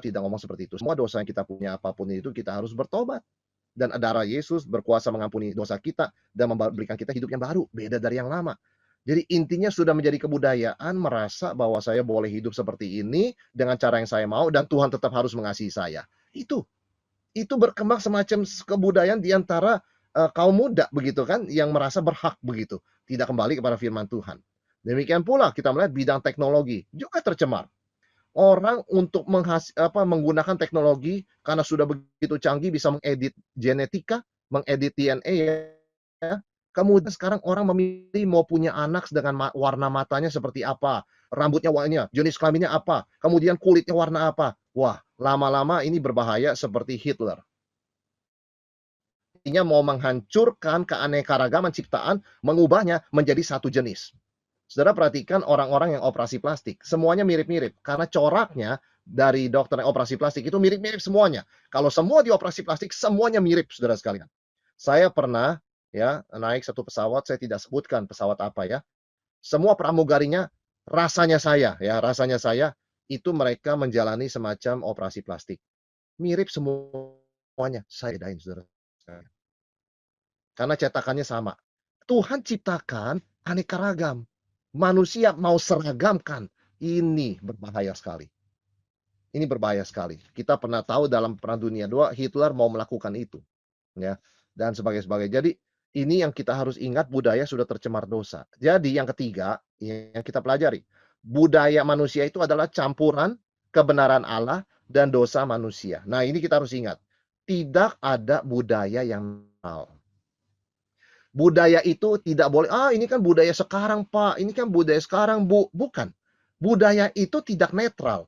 tidak ngomong seperti itu. Semua dosa yang kita punya apapun itu kita harus bertobat. Dan darah Yesus berkuasa mengampuni dosa kita dan memberikan kita hidup yang baru, beda dari yang lama. Jadi intinya sudah menjadi kebudayaan merasa bahwa saya boleh hidup seperti ini dengan cara yang saya mau dan Tuhan tetap harus mengasihi saya. Itu berkembang semacam kebudayaan di antara kaum muda begitu kan, yang merasa berhak begitu, tidak kembali kepada firman Tuhan. Demikian pula kita melihat bidang teknologi juga tercemar. Orang untuk menggunakan teknologi karena sudah begitu canggih bisa mengedit genetika, mengedit DNA ya. Kemudian sekarang orang memilih mau punya anak dengan warna matanya seperti apa, rambutnya warnanya, jenis kelaminnya apa, kemudian kulitnya warna apa. Wah, lama-lama ini berbahaya seperti Hitler. Artinya mau menghancurkan keanekaragaman ciptaan, mengubahnya menjadi satu jenis. Saudara perhatikan orang-orang yang operasi plastik, semuanya mirip-mirip karena coraknya dari dokter yang operasi plastik itu mirip-mirip semuanya. Kalau semua dioperasi plastik, semuanya mirip, saudara sekalian. Saya pernah ya naik satu pesawat, saya tidak sebutkan pesawat apa ya. Semua pramugarinya rasanya saya itu mereka menjalani semacam operasi plastik. Mirip semuanya, saya bedain, saudara. Karena cetakannya sama. Tuhan ciptakan aneka ragam. Manusia mau seragamkan. Ini berbahaya sekali. Ini berbahaya sekali. Kita pernah tahu dalam Perang Dunia II, Hitler mau melakukan itu. Ya, dan sebagainya. Jadi ini yang kita harus ingat, budaya sudah tercemar dosa. Jadi yang ketiga yang kita pelajari, budaya manusia itu adalah campuran kebenaran Allah dan dosa manusia. Nah ini kita harus ingat, tidak ada budaya yang netral. Budaya itu tidak boleh, ini kan budaya sekarang Pak, ini kan budaya sekarang Bu. Bukan, budaya itu tidak netral.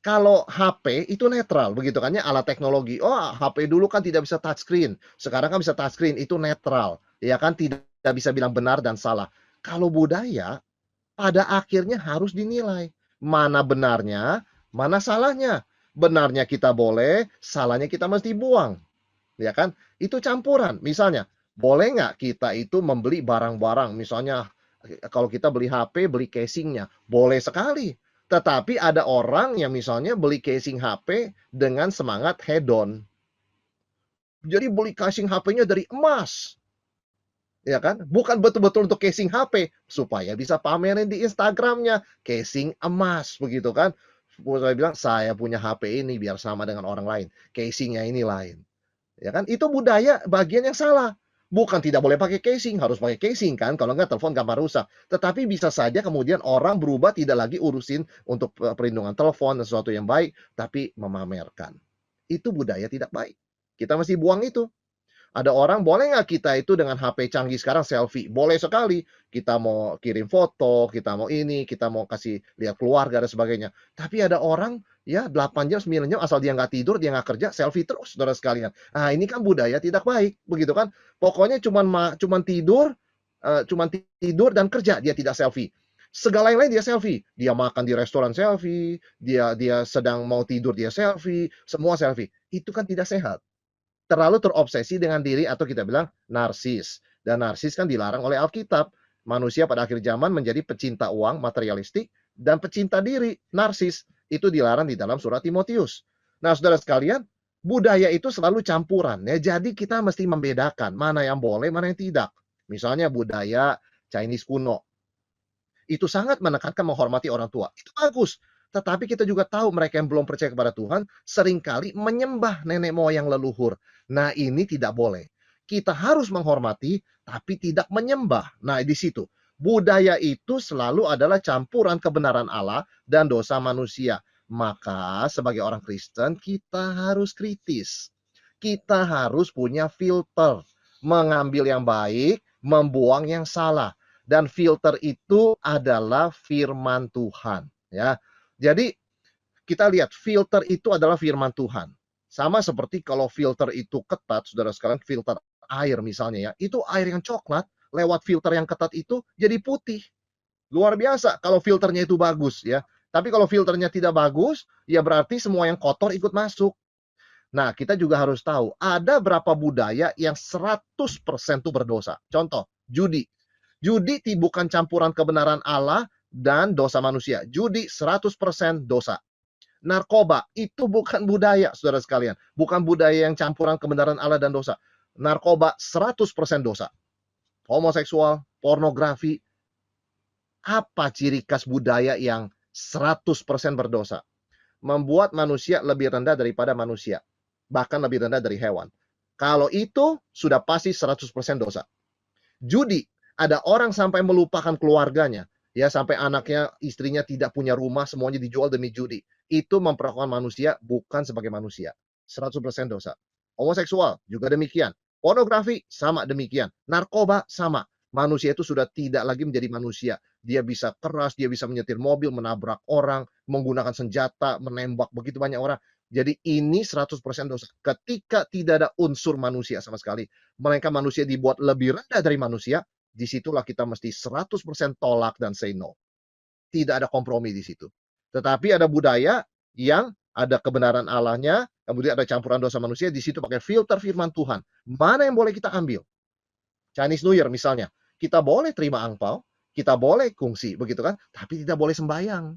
Kalau HP itu netral, begitu kan ya, alat teknologi. HP dulu kan tidak bisa touchscreen, sekarang kan bisa touchscreen, itu netral. Ya kan, tidak bisa bilang benar dan salah. Kalau budaya, pada akhirnya harus dinilai. Mana benarnya, mana salahnya. Benarnya kita boleh, salahnya kita mesti buang. Ya kan, itu campuran. Misalnya, boleh nggak kita itu membeli barang-barang, misalnya kalau kita beli HP, beli casingnya, boleh sekali. Tetapi ada orang yang misalnya beli casing HP dengan semangat hedon. Jadi beli casing HP-nya dari emas. Ya kan? Bukan betul-betul untuk casing HP. Supaya bisa pamerin di Instagramnya. Casing emas. Begitu kan? Saya bilang, saya punya HP ini biar sama dengan orang lain. Casingnya ini lain. Ya kan? Itu budaya bagian yang salah. Bukan tidak boleh pakai casing, harus pakai casing kan, kalau nggak telepon gampang rusak. Tetapi bisa saja kemudian orang berubah, tidak lagi urusin untuk perlindungan telepon dan sesuatu yang baik, tapi memamerkan. Itu budaya tidak baik. Kita mesti buang itu. Ada orang, boleh nggak kita itu dengan HP canggih sekarang selfie? Boleh sekali. Kita mau kirim foto, kita mau ini, kita mau kasih lihat keluarga dan sebagainya. Tapi ada orang, ya 8 jam, 9 jam, asal dia nggak tidur, dia nggak kerja, selfie terus, saudara sekalian. Nah, ini kan budaya tidak baik, begitu kan? Pokoknya cuman tidur dan kerja, dia tidak selfie. Segala yang lain dia selfie. Dia makan di restoran selfie, dia sedang mau tidur dia selfie, semua selfie. itu kan tidak sehat. Terlalu terobsesi dengan diri atau kita bilang narsis. Dan narsis kan dilarang oleh Alkitab. Manusia pada akhir zaman menjadi pecinta uang, materialistik, dan pecinta diri, narsis. Itu dilarang di dalam surat Timotius. Nah, saudara sekalian, budaya itu selalu campuran. Ya, jadi kita mesti membedakan mana yang boleh, mana yang tidak. Misalnya budaya Chinese kuno. Itu sangat menekankan menghormati orang tua. Itu bagus. Tetapi kita juga tahu mereka yang belum percaya kepada Tuhan seringkali menyembah nenek moyang leluhur. Nah, ini tidak boleh. Kita harus menghormati tapi tidak menyembah. Nah, di situ. Budaya itu selalu adalah campuran kebenaran Allah dan dosa manusia. Maka sebagai orang Kristen kita harus kritis. Kita harus punya filter. Mengambil yang baik, membuang yang salah. Dan filter itu adalah firman Tuhan. Ya, jadi kita lihat filter itu adalah firman Tuhan. Sama seperti kalau filter itu ketat, saudara sekalian, filter air misalnya ya, itu air yang coklat lewat filter yang ketat itu jadi putih. Luar biasa kalau filternya itu bagus ya. Tapi kalau filternya tidak bagus, ya berarti semua yang kotor ikut masuk. Nah, kita juga harus tahu ada berapa budaya yang 100% itu berdosa. Contoh, judi. Judi bukan campuran kebenaran Allah dan dosa manusia. Judi 100% dosa. Narkoba itu bukan budaya, saudara sekalian. Bukan budaya yang campuran kebenaran Allah dan dosa. Narkoba 100% dosa. Homoseksual, pornografi. Apa ciri khas budaya yang 100% berdosa? Membuat manusia lebih rendah daripada manusia. Bahkan lebih rendah dari hewan. Kalau itu sudah pasti 100% dosa. Judi, ada orang sampai melupakan keluarganya. Ya, sampai anaknya, istrinya tidak punya rumah, semuanya dijual demi judi. Itu memperlakukan manusia bukan sebagai manusia. 100% dosa. Homoseksual juga demikian. Pornografi sama demikian. Narkoba sama. Manusia itu sudah tidak lagi menjadi manusia. Dia bisa keras, dia bisa menyetir mobil, menabrak orang, menggunakan senjata, menembak begitu banyak orang. Jadi ini 100% dosa. Ketika tidak ada unsur manusia sama sekali, melainkan manusia dibuat lebih rendah dari manusia, disitulah kita mesti 100% tolak dan say no. Tidak ada kompromi di situ. Tetapi ada budaya yang ada kebenaran Allahnya, kemudian ada campuran dosa manusia, di situ pakai filter firman Tuhan. Mana yang boleh kita ambil? Chinese New Year misalnya, kita boleh terima angpau, kita boleh kungsi, begitu kan? Tapi tidak boleh sembahyang.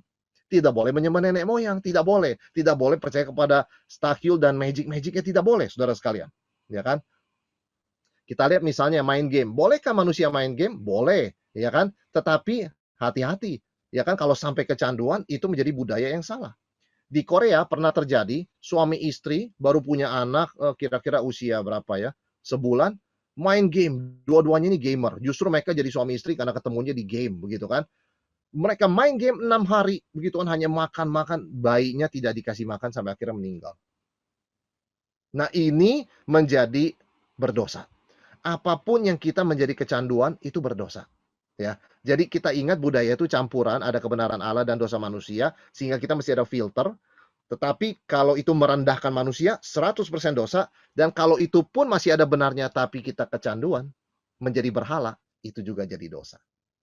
Tidak boleh menyembah nenek moyang, tidak boleh. Tidak boleh percaya kepada stahyul dan magic-magicnya, tidak boleh, saudara sekalian. Ya kan? Kita lihat misalnya main game. Bolehkah manusia main game? Boleh, ya kan? Tetapi hati-hati. Ya kan, kalau sampai kecanduan itu menjadi budaya yang salah. Di Korea pernah terjadi suami istri baru punya anak kira-kira usia berapa ya? Sebulan main game. Dua-duanya ini gamer. Justru mereka jadi suami istri karena ketemunya di game, begitu kan? Mereka main game 6 hari, begitu kan, hanya makan-makan, bayinya tidak dikasih makan sampai akhirnya meninggal. Nah, ini menjadi berdosa. Apapun yang kita menjadi kecanduan itu berdosa. Ya, jadi kita ingat budaya itu campuran, ada kebenaran Allah dan dosa manusia, sehingga kita mesti ada filter. Tetapi kalau itu merendahkan manusia, 100% dosa. Dan kalau itu pun masih ada benarnya, tapi kita kecanduan, menjadi berhala, itu juga jadi dosa.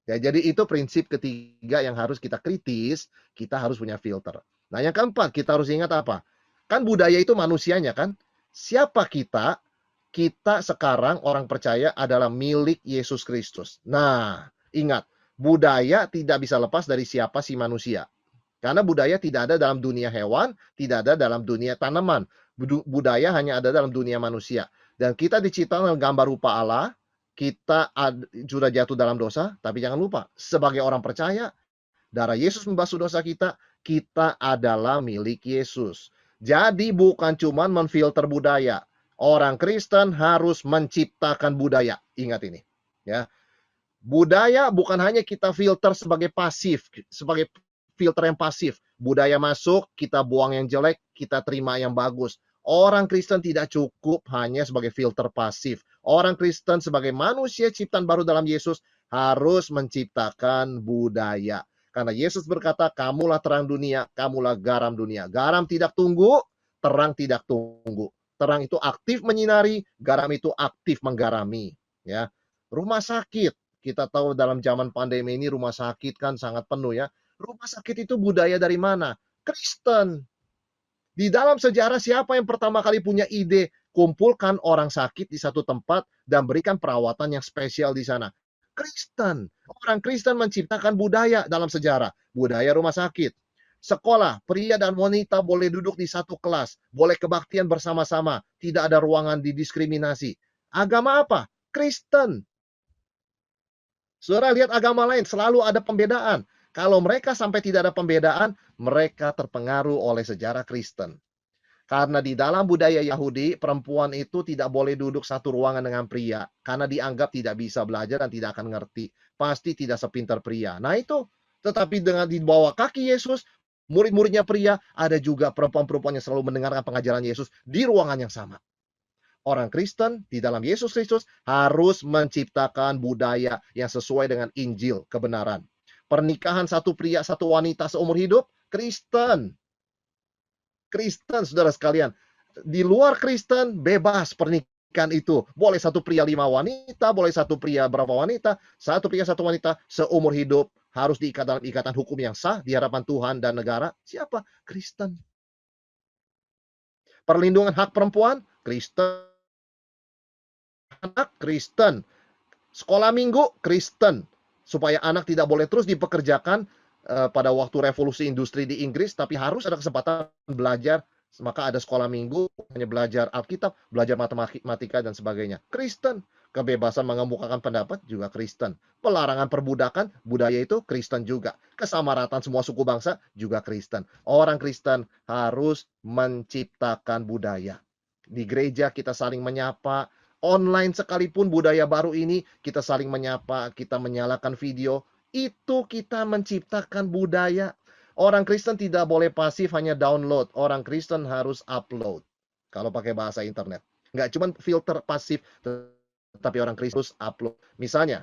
Ya, jadi itu prinsip ketiga yang harus kita kritis, kita harus punya filter. Nah, yang keempat, kita harus ingat apa? Kan budaya itu manusianya kan? Siapa kita? Kita sekarang orang percaya adalah milik Yesus Kristus. Nah, ingat, budaya tidak bisa lepas dari siapa si manusia. Karena budaya tidak ada dalam dunia hewan, tidak ada dalam dunia tanaman. Budaya hanya ada dalam dunia manusia. Dan kita diciptakan dalam gambar rupa Allah, kita sudah jatuh dalam dosa, tapi jangan lupa, sebagai orang percaya, darah Yesus membasuh dosa kita, kita adalah milik Yesus. Jadi bukan cuma menfilter budaya. Orang Kristen harus menciptakan budaya. Ingat ini. Ya. Budaya bukan hanya kita filter sebagai pasif, sebagai filter yang pasif. Budaya masuk, kita buang yang jelek, kita terima yang bagus. Orang Kristen tidak cukup hanya sebagai filter pasif. Orang Kristen sebagai manusia ciptaan baru dalam Yesus harus menciptakan budaya. Karena Yesus berkata, kamulah terang dunia, kamulah garam dunia. Garam tidak tunggu, terang tidak tunggu. Terang itu aktif menyinari, garam itu aktif menggarami. Ya, rumah sakit, kita tahu dalam zaman pandemi ini rumah sakit kan sangat penuh ya. Rumah sakit itu budaya dari mana? Kristen. Di dalam sejarah siapa yang pertama kali punya ide kumpulkan orang sakit di satu tempat dan berikan perawatan yang spesial di sana? Kristen. Orang Kristen menciptakan budaya dalam sejarah. Budaya rumah sakit. Sekolah, pria dan wanita boleh duduk di satu kelas. Boleh kebaktian bersama-sama. Tidak ada ruangan didiskriminasi. Agama apa? Kristen. Saudara lihat agama lain, selalu ada pembedaan. Kalau mereka sampai tidak ada pembedaan, mereka terpengaruh oleh sejarah Kristen. Karena di dalam budaya Yahudi, perempuan itu tidak boleh duduk satu ruangan dengan pria. Karena dianggap tidak bisa belajar dan tidak akan ngerti. Pasti tidak sepintar pria. Nah itu, tetapi dengan di bawah kaki Yesus, murid-muridnya pria, ada juga perempuan-perempuan yang selalu mendengarkan pengajaran Yesus di ruangan yang sama. Orang Kristen di dalam Yesus Kristus harus menciptakan budaya yang sesuai dengan Injil kebenaran. Pernikahan satu pria, satu wanita seumur hidup, Kristen. Kristen, saudara sekalian. Di luar Kristen, bebas pernikahan itu. Boleh satu pria 5 wanita, boleh satu pria berapa wanita, satu pria satu wanita seumur hidup. Harus diikat dalam ikatan hukum yang sah di hadapan Tuhan dan negara. Siapa? Kristen. Perlindungan hak perempuan, Kristen. Anak, Kristen. Sekolah minggu, Kristen. Supaya anak tidak boleh terus dipekerjakan pada waktu revolusi industri di Inggris, tapi harus ada kesempatan belajar. Maka ada sekolah minggu, hanya belajar Alkitab, belajar matematika dan sebagainya. Kristen. Kebebasan mengemukakan pendapat juga Kristen. Pelarangan perbudakan, budaya itu Kristen juga. Kesamaratan semua suku bangsa juga Kristen. Orang Kristen harus menciptakan budaya. Di gereja kita saling menyapa, online sekalipun budaya baru ini, kita saling menyapa, kita menyalakan video, itu kita menciptakan budaya. Orang Kristen tidak boleh pasif hanya download. Orang Kristen harus upload. Kalau pakai bahasa internet. Nggak cuma filter pasif, tetapi orang Kristen harus upload. Misalnya,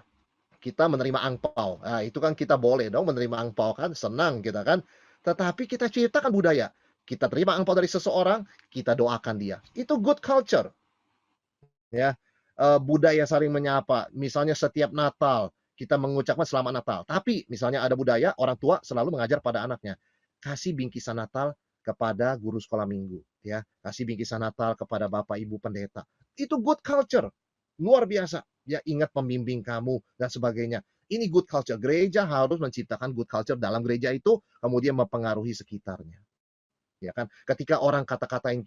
kita menerima angpau. Nah, itu kan kita boleh dong menerima angpau kan. Senang kita kan. Tetapi kita ciptakan budaya. Kita terima angpau dari seseorang, kita doakan dia. Itu good culture. Ya, budaya saling menyapa. Misalnya setiap Natal, kita mengucapkan selamat Natal. Tapi misalnya ada budaya orang tua selalu mengajar pada anaknya, kasih bingkisan Natal kepada guru sekolah minggu, ya. Kasih bingkisan Natal kepada Bapak Ibu pendeta. Itu good culture. Luar biasa. Ya, ingat pembimbing kamu dan sebagainya. Ini good culture. Gereja harus menciptakan good culture dalam gereja itu, kemudian mempengaruhi sekitarnya. Ya kan? Ketika orang kata-katain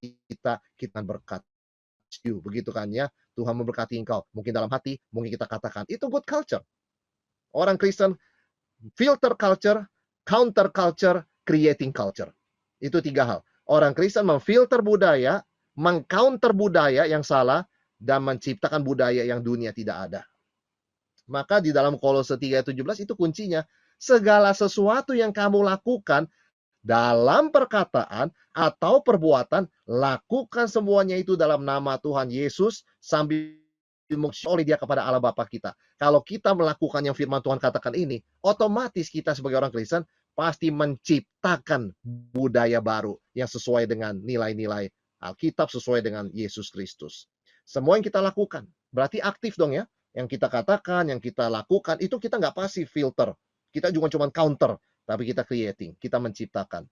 kita berkat. Begitu kan ya, Tuhan memberkati engkau. Mungkin dalam hati, mungkin kita katakan, itu good culture. Orang Kristen, filter culture, counter culture, creating culture. Itu 3 hal. Orang Kristen memfilter budaya, mengcounter budaya yang salah, dan menciptakan budaya yang dunia tidak ada. Maka di dalam Kolose 3:17 itu kuncinya. Segala sesuatu yang kamu lakukan, dalam perkataan atau perbuatan, lakukan semuanya itu dalam nama Tuhan Yesus sambil dimuji oleh Dia kepada Allah Bapa kita. Kalau kita melakukan yang firman Tuhan katakan ini, otomatis kita sebagai orang Kristen pasti menciptakan budaya baru yang sesuai dengan nilai-nilai Alkitab, sesuai dengan Yesus Kristus. Semua yang kita lakukan, berarti aktif dong ya. Yang kita katakan, yang kita lakukan, itu kita nggak pasif filter. Kita juga cuma counter. Tapi kita creating, kita menciptakan.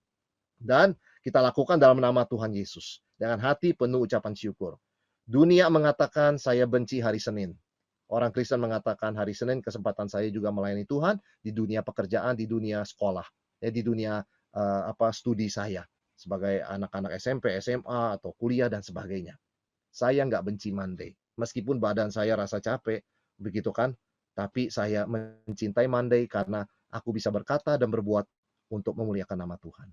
Dan kita lakukan dalam nama Tuhan Yesus. Dengan hati penuh ucapan syukur. Dunia mengatakan saya benci hari Senin. Orang Kristen mengatakan hari Senin kesempatan saya juga melayani Tuhan di dunia pekerjaan, di dunia sekolah, di dunia studi saya. Sebagai anak-anak SMP, SMA, atau kuliah dan sebagainya. Saya nggak benci Monday. Meskipun badan saya rasa capek, begitu kan. Tapi saya mencintai Monday karena aku bisa berkata dan berbuat untuk memuliakan nama Tuhan.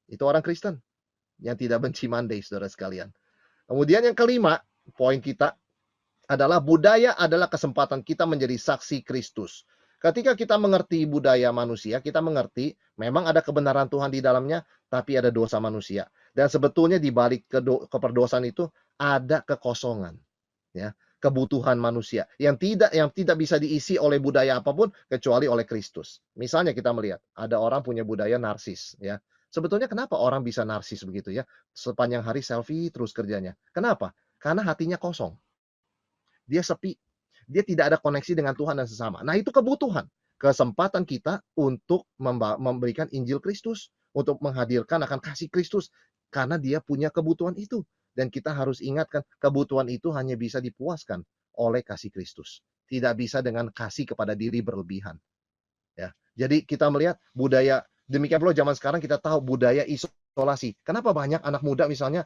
Itu orang Kristen yang tidak benci Monday, saudara sekalian. Kemudian yang kelima, poin kita adalah budaya adalah kesempatan kita menjadi saksi Kristus. Ketika kita mengerti budaya manusia, kita mengerti memang ada kebenaran Tuhan di dalamnya, tapi ada dosa manusia. Dan sebetulnya di balik keperdosaan itu ada kekosongan. Ya. Kebutuhan manusia yang tidak bisa diisi oleh budaya apapun kecuali oleh Kristus. Misalnya kita melihat ada orang punya budaya narsis ya. Sebetulnya kenapa orang bisa narsis begitu ya? Sepanjang hari selfie terus kerjanya. Kenapa? Karena hatinya kosong. Dia sepi. Dia tidak ada koneksi dengan Tuhan dan sesama. Nah, itu kebutuhan. kesempatan kita untuk memberikan Injil Kristus, untuk menghadirkan akan kasih Kristus, karena dia punya kebutuhan itu. Dan kita harus ingatkan, kebutuhan itu hanya bisa dipuaskan oleh kasih Kristus. Tidak bisa dengan kasih kepada diri berlebihan. Ya. Jadi kita melihat budaya, demikian pula zaman sekarang kita tahu budaya isolasi. Kenapa banyak anak muda misalnya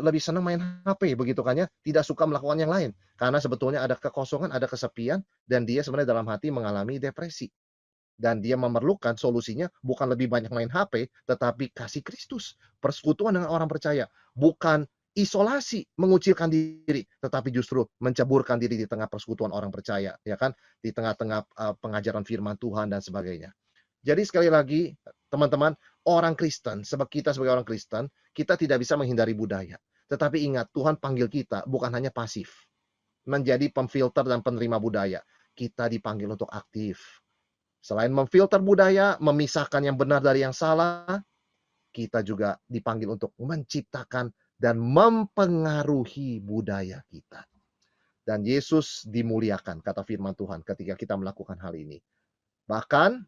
lebih senang main HP begitu kan ya, tidak suka melakukan yang lain. Karena sebetulnya ada kekosongan, ada kesepian, dan dia sebenarnya dalam hati mengalami depresi. Dan dia memerlukan solusinya bukan lebih banyak main HP, tetapi kasih Kristus, persekutuan dengan orang percaya. Bukan isolasi, mengucilkan diri, tetapi justru menceburkan diri di tengah persekutuan orang percaya, ya kan? Di tengah-tengah pengajaran firman Tuhan dan sebagainya. Jadi sekali lagi, teman-teman, orang Kristen, kita sebagai orang Kristen, kita tidak bisa menghindari budaya. Tetapi ingat, Tuhan panggil kita bukan hanya pasif, menjadi pemfilter dan penerima budaya. Kita dipanggil untuk aktif. Selain memfilter budaya, memisahkan yang benar dari yang salah, kita juga dipanggil untuk menciptakan dan mempengaruhi budaya kita. Dan Yesus dimuliakan, kata firman Tuhan, ketika kita melakukan hal ini. Bahkan,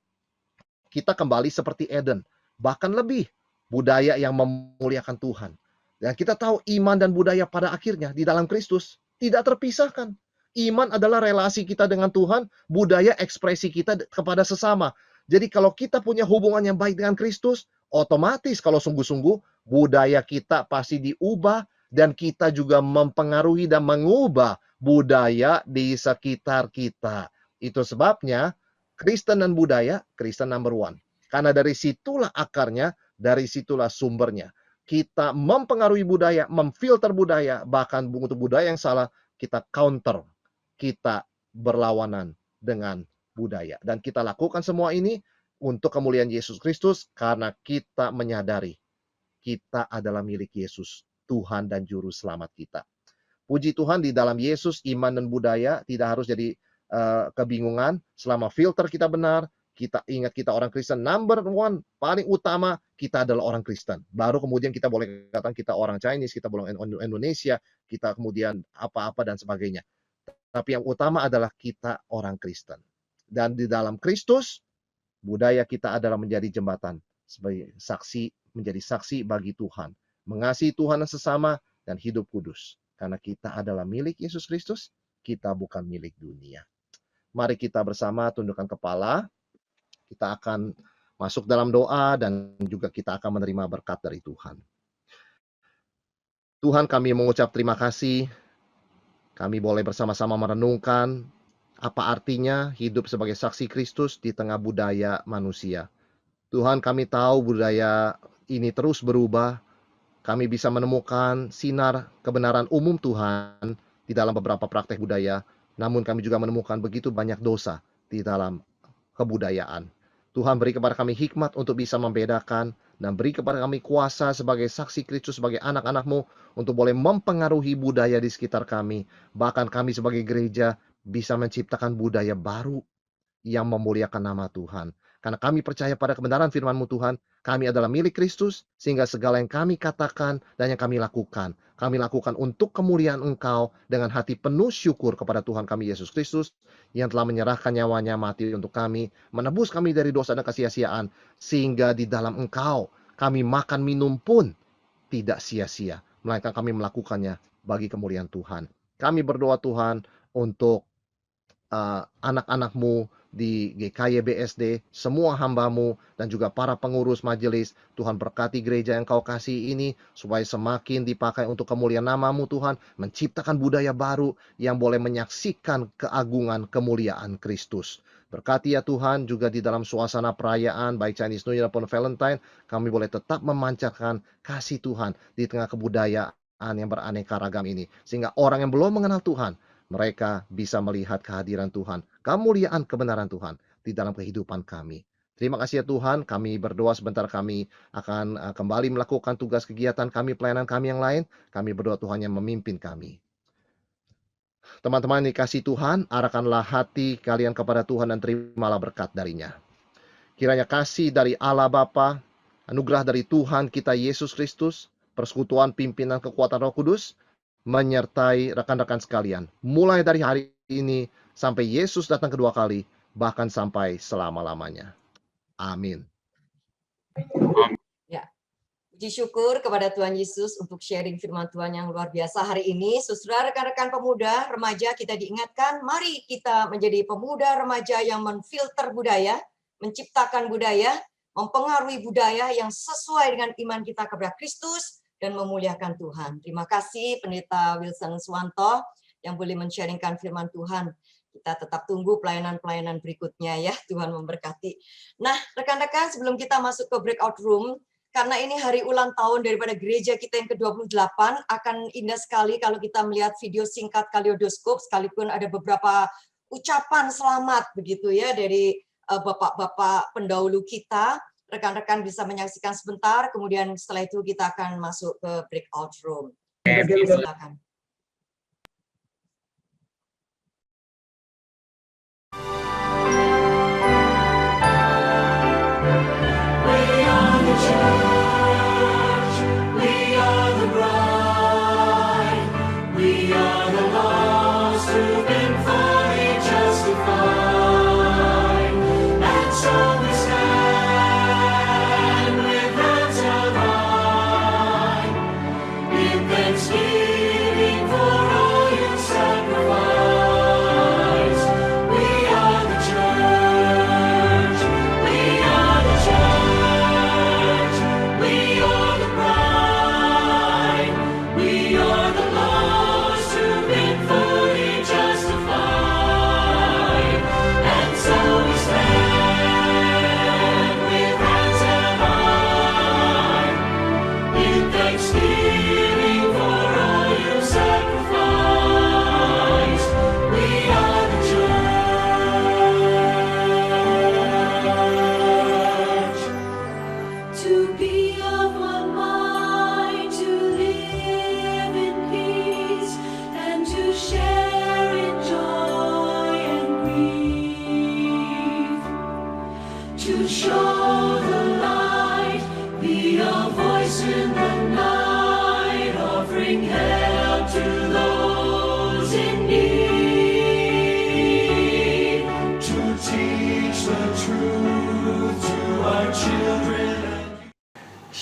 kita kembali seperti Eden. Bahkan lebih, budaya yang memuliakan Tuhan. Dan kita tahu iman dan budaya pada akhirnya di dalam Kristus tidak terpisahkan. Iman adalah relasi kita dengan Tuhan, budaya ekspresi kita kepada sesama. Jadi kalau kita punya hubungan yang baik dengan Kristus, otomatis kalau sungguh-sungguh, budaya kita pasti diubah, dan kita juga mempengaruhi dan mengubah budaya di sekitar kita. Itu sebabnya, Kristen dan budaya, Kristen number one. Karena dari situlah akarnya, dari situlah sumbernya. Kita mempengaruhi budaya, memfilter budaya, bahkan untuk budaya yang salah, kita counter. Kita berlawanan dengan budaya. Dan kita lakukan semua ini untuk kemuliaan Yesus Kristus, karena kita menyadari kita adalah milik Yesus, Tuhan dan Juru Selamat kita. Puji Tuhan, di dalam Yesus, iman dan budaya tidak harus jadi kebingungan. Selama filter kita benar, kita ingat kita orang Kristen, number one, paling utama, kita adalah orang Kristen. Baru kemudian kita boleh katakan kita orang Chinese, kita boleh Indonesia, kita kemudian apa-apa dan sebagainya. Tapi yang utama adalah kita orang Kristen. Dan di dalam Kristus, budaya kita adalah menjadi jembatan, sebagai saksi, menjadi saksi bagi Tuhan. Mengasihi Tuhan dan sesama, dan hidup kudus. Karena kita adalah milik Yesus Kristus, kita bukan milik dunia. Mari kita bersama tundukkan kepala. Kita akan masuk dalam doa dan juga kita akan menerima berkat dari Tuhan. Tuhan, kami mengucap terima kasih. Kami boleh bersama-sama merenungkan apa artinya hidup sebagai saksi Kristus di tengah budaya manusia. Tuhan, kami tahu budaya ini terus berubah. Kami bisa menemukan sinar kebenaran umum Tuhan di dalam beberapa praktek budaya. Namun kami juga menemukan begitu banyak dosa di dalam kebudayaan. Tuhan, beri kepada kami hikmat untuk bisa membedakan, dan beri kepada kami kuasa sebagai saksi Kristus, sebagai anak-anak-Mu, untuk boleh mempengaruhi budaya di sekitar kami. Bahkan kami sebagai gereja bisa menciptakan budaya baru yang memuliakan nama Tuhan. Karena kami percaya pada kebenaran firman-Mu Tuhan, kami adalah milik Kristus, sehingga segala yang kami katakan dan yang kami lakukan untuk kemuliaan Engkau dengan hati penuh syukur kepada Tuhan kami Yesus Kristus, yang telah menyerahkan nyawanya mati untuk kami, menebus kami dari dosa dan kesia-siaan, sehingga di dalam Engkau kami makan minum pun tidak sia-sia, melainkan kami melakukannya bagi kemuliaan Tuhan. Kami berdoa Tuhan untuk anak-anak-Mu di GKY BSD, semua hamba-Mu, dan juga para pengurus majelis. Tuhan, berkati gereja yang Kau kasih ini, supaya semakin dipakai untuk kemuliaan nama-Mu Tuhan, menciptakan budaya baru yang boleh menyaksikan keagungan kemuliaan Kristus. Berkati ya Tuhan, juga di dalam suasana perayaan, baik Chinese New Year maupun Valentine, kami boleh tetap memancarkan kasih Tuhan di tengah kebudayaan yang beraneka ragam ini. Sehingga orang yang belum mengenal Tuhan, mereka bisa melihat kehadiran Tuhan, kemuliaan kebenaran Tuhan di dalam kehidupan kami. Terima kasih ya Tuhan, kami berdoa sebentar kami akan kembali melakukan tugas kegiatan kami, pelayanan kami yang lain. Kami berdoa Tuhan yang memimpin kami. Teman-teman dikasih Tuhan, arahkanlah hati kalian kepada Tuhan dan terimalah berkat darinya. Kiranya kasih dari Allah Bapa, anugerah dari Tuhan kita Yesus Kristus, persekutuan pimpinan kekuatan Roh Kudus, menyertai rekan-rekan sekalian, mulai dari hari ini sampai Yesus datang kedua kali, bahkan sampai selama-lamanya. Amin. Ya, puji syukur kepada Tuhan Yesus untuk sharing firman Tuhan yang luar biasa hari ini. Saudara, rekan-rekan pemuda, remaja, kita diingatkan, mari kita menjadi pemuda remaja yang menfilter budaya, menciptakan budaya, mempengaruhi budaya yang sesuai dengan iman kita kepada Kristus dan memuliakan Tuhan. Terima kasih Pendeta Wilson Swanto yang boleh men-sharingkan firman Tuhan. Kita tetap tunggu pelayanan-pelayanan berikutnya ya, Tuhan memberkati. Nah, rekan-rekan, sebelum kita masuk ke breakout room, karena ini hari ulang tahun daripada gereja kita yang ke-28, akan indah sekali kalau kita melihat video singkat kaleidoskop, sekalipun ada beberapa ucapan selamat begitu ya dari bapak-bapak pendahulu kita. Rekan-rekan bisa menyaksikan sebentar, kemudian setelah itu kita akan masuk ke breakout room. Silakan.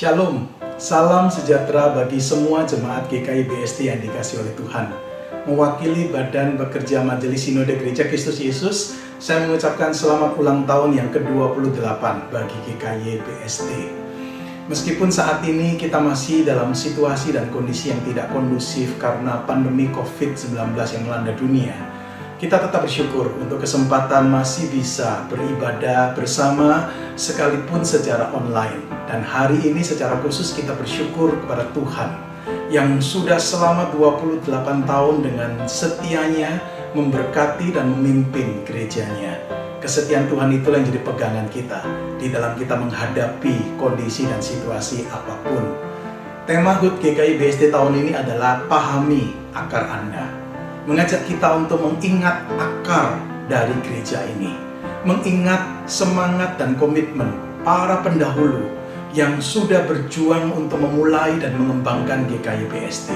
Shalom, salam sejahtera bagi semua jemaat GKI BSD yang dikasihi oleh Tuhan. Mewakili Badan Bekerja Majelis Sinode Gereja Kristus Yesus, saya mengucapkan selamat ulang tahun yang ke-28 bagi GKI BSD. Meskipun saat ini kita masih dalam situasi dan kondisi yang tidak kondusif karena pandemi COVID-19 yang melanda dunia, kita tetap bersyukur untuk kesempatan masih bisa beribadah bersama sekalipun secara online. Dan hari ini secara khusus kita bersyukur kepada Tuhan yang sudah selama 28 tahun dengan setianya memberkati dan memimpin gerejanya. Kesetiaan Tuhan itulah yang jadi pegangan kita di dalam kita menghadapi kondisi dan situasi apapun. Tema HUT GKI BSD tahun ini adalah pahami akar Anda. Mengajak kita untuk mengingat akar dari gereja ini, mengingat semangat dan komitmen para pendahulu yang sudah berjuang untuk memulai dan mengembangkan GKI BSD,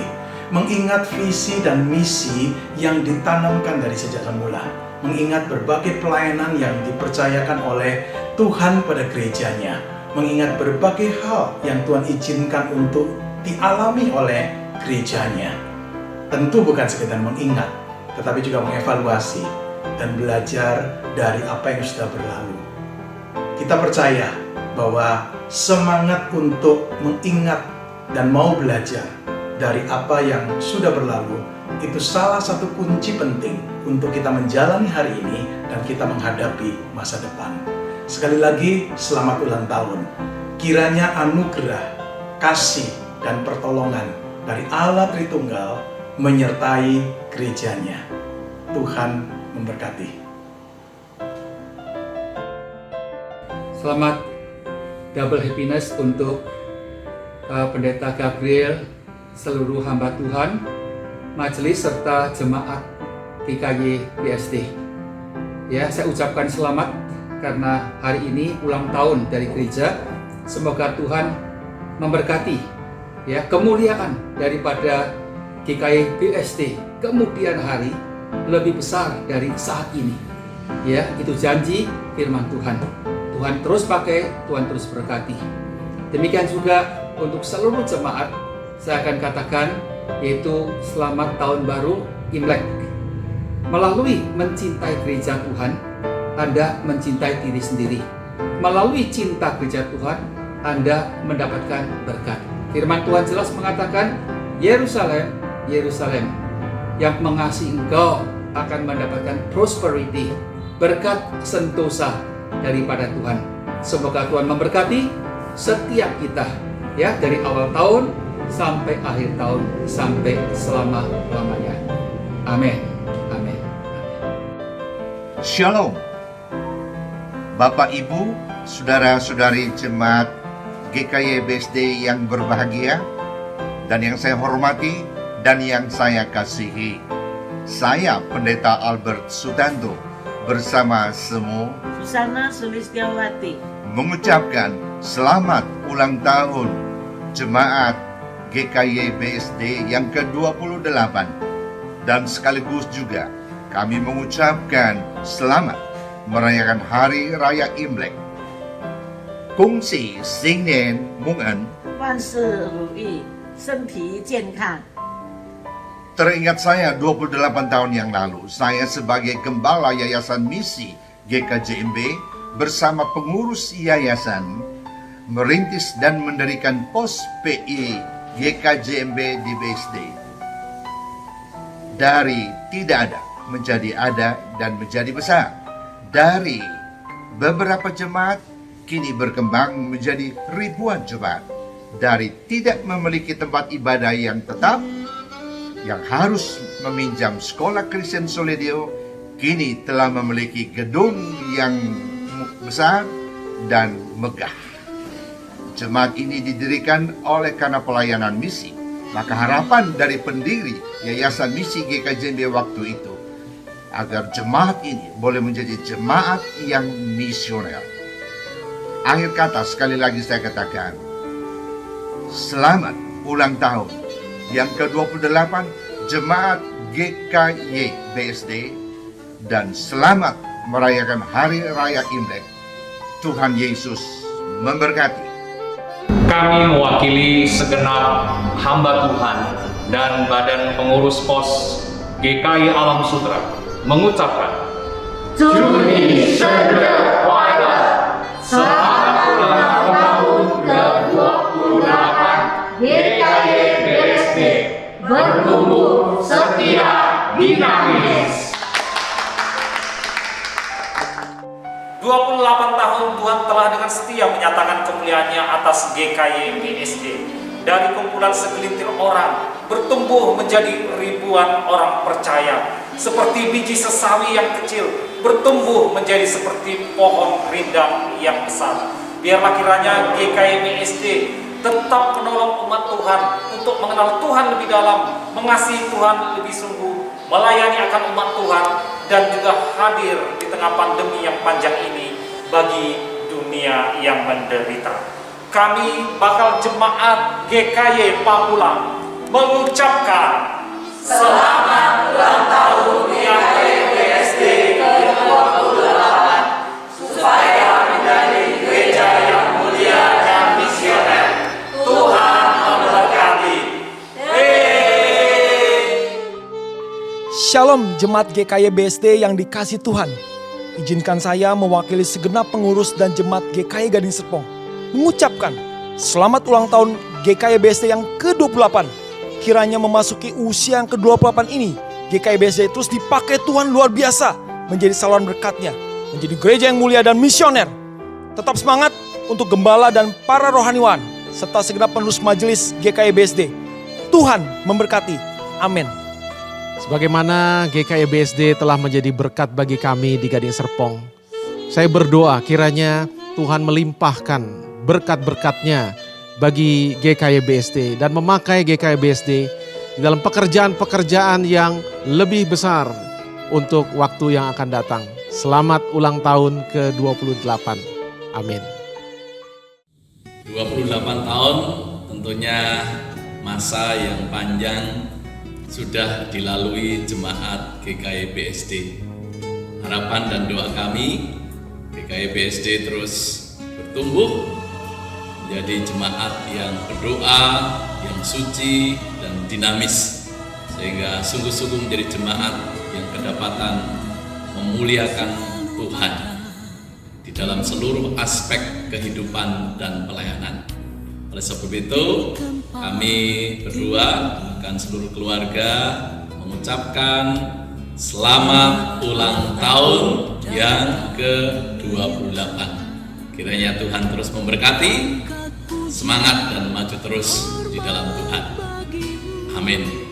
mengingat visi dan misi yang ditanamkan dari sejak semula, mengingat berbagai pelayanan yang dipercayakan oleh Tuhan pada gerejanya, mengingat berbagai hal yang Tuhan izinkan untuk dialami oleh gerejanya. Tentu bukan sekedar mengingat, tetapi juga mengevaluasi dan belajar dari apa yang sudah berlalu. Kita percaya bahwa semangat untuk mengingat dan mau belajar dari apa yang sudah berlalu itu salah satu kunci penting untuk kita menjalani hari ini dan kita menghadapi masa depan. Sekali lagi, selamat ulang tahun. Kiranya anugerah, kasih, dan pertolongan dari Allah Tritunggal menyertai gerejanya. Tuhan memberkati. Selamat double happiness untuk Pendeta Gabriel, seluruh hamba Tuhan, majelis serta jemaat GKI BSD. Ya, saya ucapkan selamat karena hari ini ulang tahun dari gereja. Semoga Tuhan memberkati ya kemuliaan daripada GKI BSD kemudian hari lebih besar dari saat ini. Ya, itu janji firman Tuhan. Tuhan terus pakai, Tuhan terus berkati. Demikian juga untuk seluruh jemaat, saya akan katakan, yaitu selamat tahun baru Imlek. Melalui mencintai gereja Tuhan, Anda mencintai diri sendiri. Melalui cinta gereja Tuhan, Anda mendapatkan berkat. Firman Tuhan jelas mengatakan, Yerusalem, Yerusalem, yang mengasihi engkau akan mendapatkan prosperity, berkat sentosa daripada Tuhan. Semoga Tuhan memberkati setiap kita, ya, dari awal tahun sampai akhir tahun, sampai selama-lamanya. Amin. Amin. Shalom. Bapak, Ibu, saudara-saudari jemaat GKY BSD yang berbahagia dan yang saya hormati dan yang saya kasihi. Saya Pendeta Albert Sutanto bersama semua Susana Sulistiawati mengucapkan selamat ulang tahun Jemaat GKY BSD yang ke-28, dan sekaligus juga kami mengucapkan selamat merayakan Hari Raya Imlek. Kongsi Sing Nian Mung En. 万事如意，身体健康。 Teringat saya 28 tahun yang lalu, saya sebagai Gembala Yayasan Misi GKJMB bersama pengurus yayasan merintis dan mendirikan pos PI GKJMB di BSD. Dari tidak ada menjadi ada dan menjadi besar. Dari beberapa jemaat kini berkembang menjadi ribuan jemaat. Dari tidak memiliki tempat ibadah yang tetap, yang harus meminjam sekolah Kristen Solidio, kini telah memiliki gedung yang besar dan megah. Jemaat ini didirikan oleh karena pelayanan misi. Maka harapan dari pendiri Yayasan Misi GKJMB waktu itu, agar jemaat ini boleh menjadi jemaat yang misioner. Akhir kata, sekali lagi saya katakan, selamat ulang tahun yang ke-28 Jemaat GKY BSD, dan selamat merayakan Hari Raya Imlek. Tuhan Yesus memberkati. Kami mewakili segenap hamba Tuhan dan Badan Pengurus Pos GKY Alam Sutra mengucapkan Juni Seder Kuala, selamat ulang tahun ke-28 GKY BSD, bertumbuh setia dinamis. 28 tahun Tuhan telah dengan setia menyatakan kemuliaan-Nya atas GKY BSD. Dari kumpulan segelintir orang bertumbuh menjadi ribuan orang percaya. Seperti biji sesawi yang kecil bertumbuh menjadi seperti pohon rindang yang besar. Biarlah kiranya GKY BSD tetap menolong umat Tuhan untuk mengenal Tuhan lebih dalam, mengasihi Tuhan lebih sungguh, melayani akan umat Tuhan, dan juga hadir di tengah pandemi yang panjang ini bagi dunia yang menderita. Kami bakal jemaat GKY Pamulang mengucapkan selamat ulang tahun GKY BSD ke-28, supaya menjadi gereja yang mulia dan misioner. Tuhan memberkati. Shalom jemaat GKY BSD yang dikasih Tuhan. Izinkan saya mewakili segenap pengurus dan jemaat GKY Gading Serpong mengucapkan selamat ulang tahun GKY BSD yang ke-28. Kiranya memasuki usia yang ke-28 ini, GKY BSD terus dipakai Tuhan luar biasa menjadi saluran berkat-Nya, menjadi gereja yang mulia dan misioner. Tetap semangat untuk gembala dan para rohaniwan serta segenap penerus majelis GKY BSD. Tuhan memberkati. Amin. Sebagaimana GKY BSD telah menjadi berkat bagi kami di Gading Serpong, saya berdoa kiranya Tuhan melimpahkan berkat-berkat-Nya bagi GKY BSD dan memakai GKY BSD di dalam pekerjaan-pekerjaan yang lebih besar untuk waktu yang akan datang. Selamat ulang tahun ke-28. Amin. 28 tahun tentunya masa yang panjang sudah dilalui jemaat GKY BSD. harapan dan doa kami GKI BSD terus bertumbuh menjadi jemaat yang berdoa, yang suci dan dinamis, sehingga sungguh-sungguh menjadi jemaat yang kedapatan memuliakan Tuhan di dalam seluruh aspek kehidupan dan pelayanan. Oleh sebab itu, kami berdua akan seluruh keluarga mengucapkan selamat ulang tahun yang ke-28. Kiranya Tuhan terus memberkati, semangat dan maju terus di dalam Tuhan. Amin.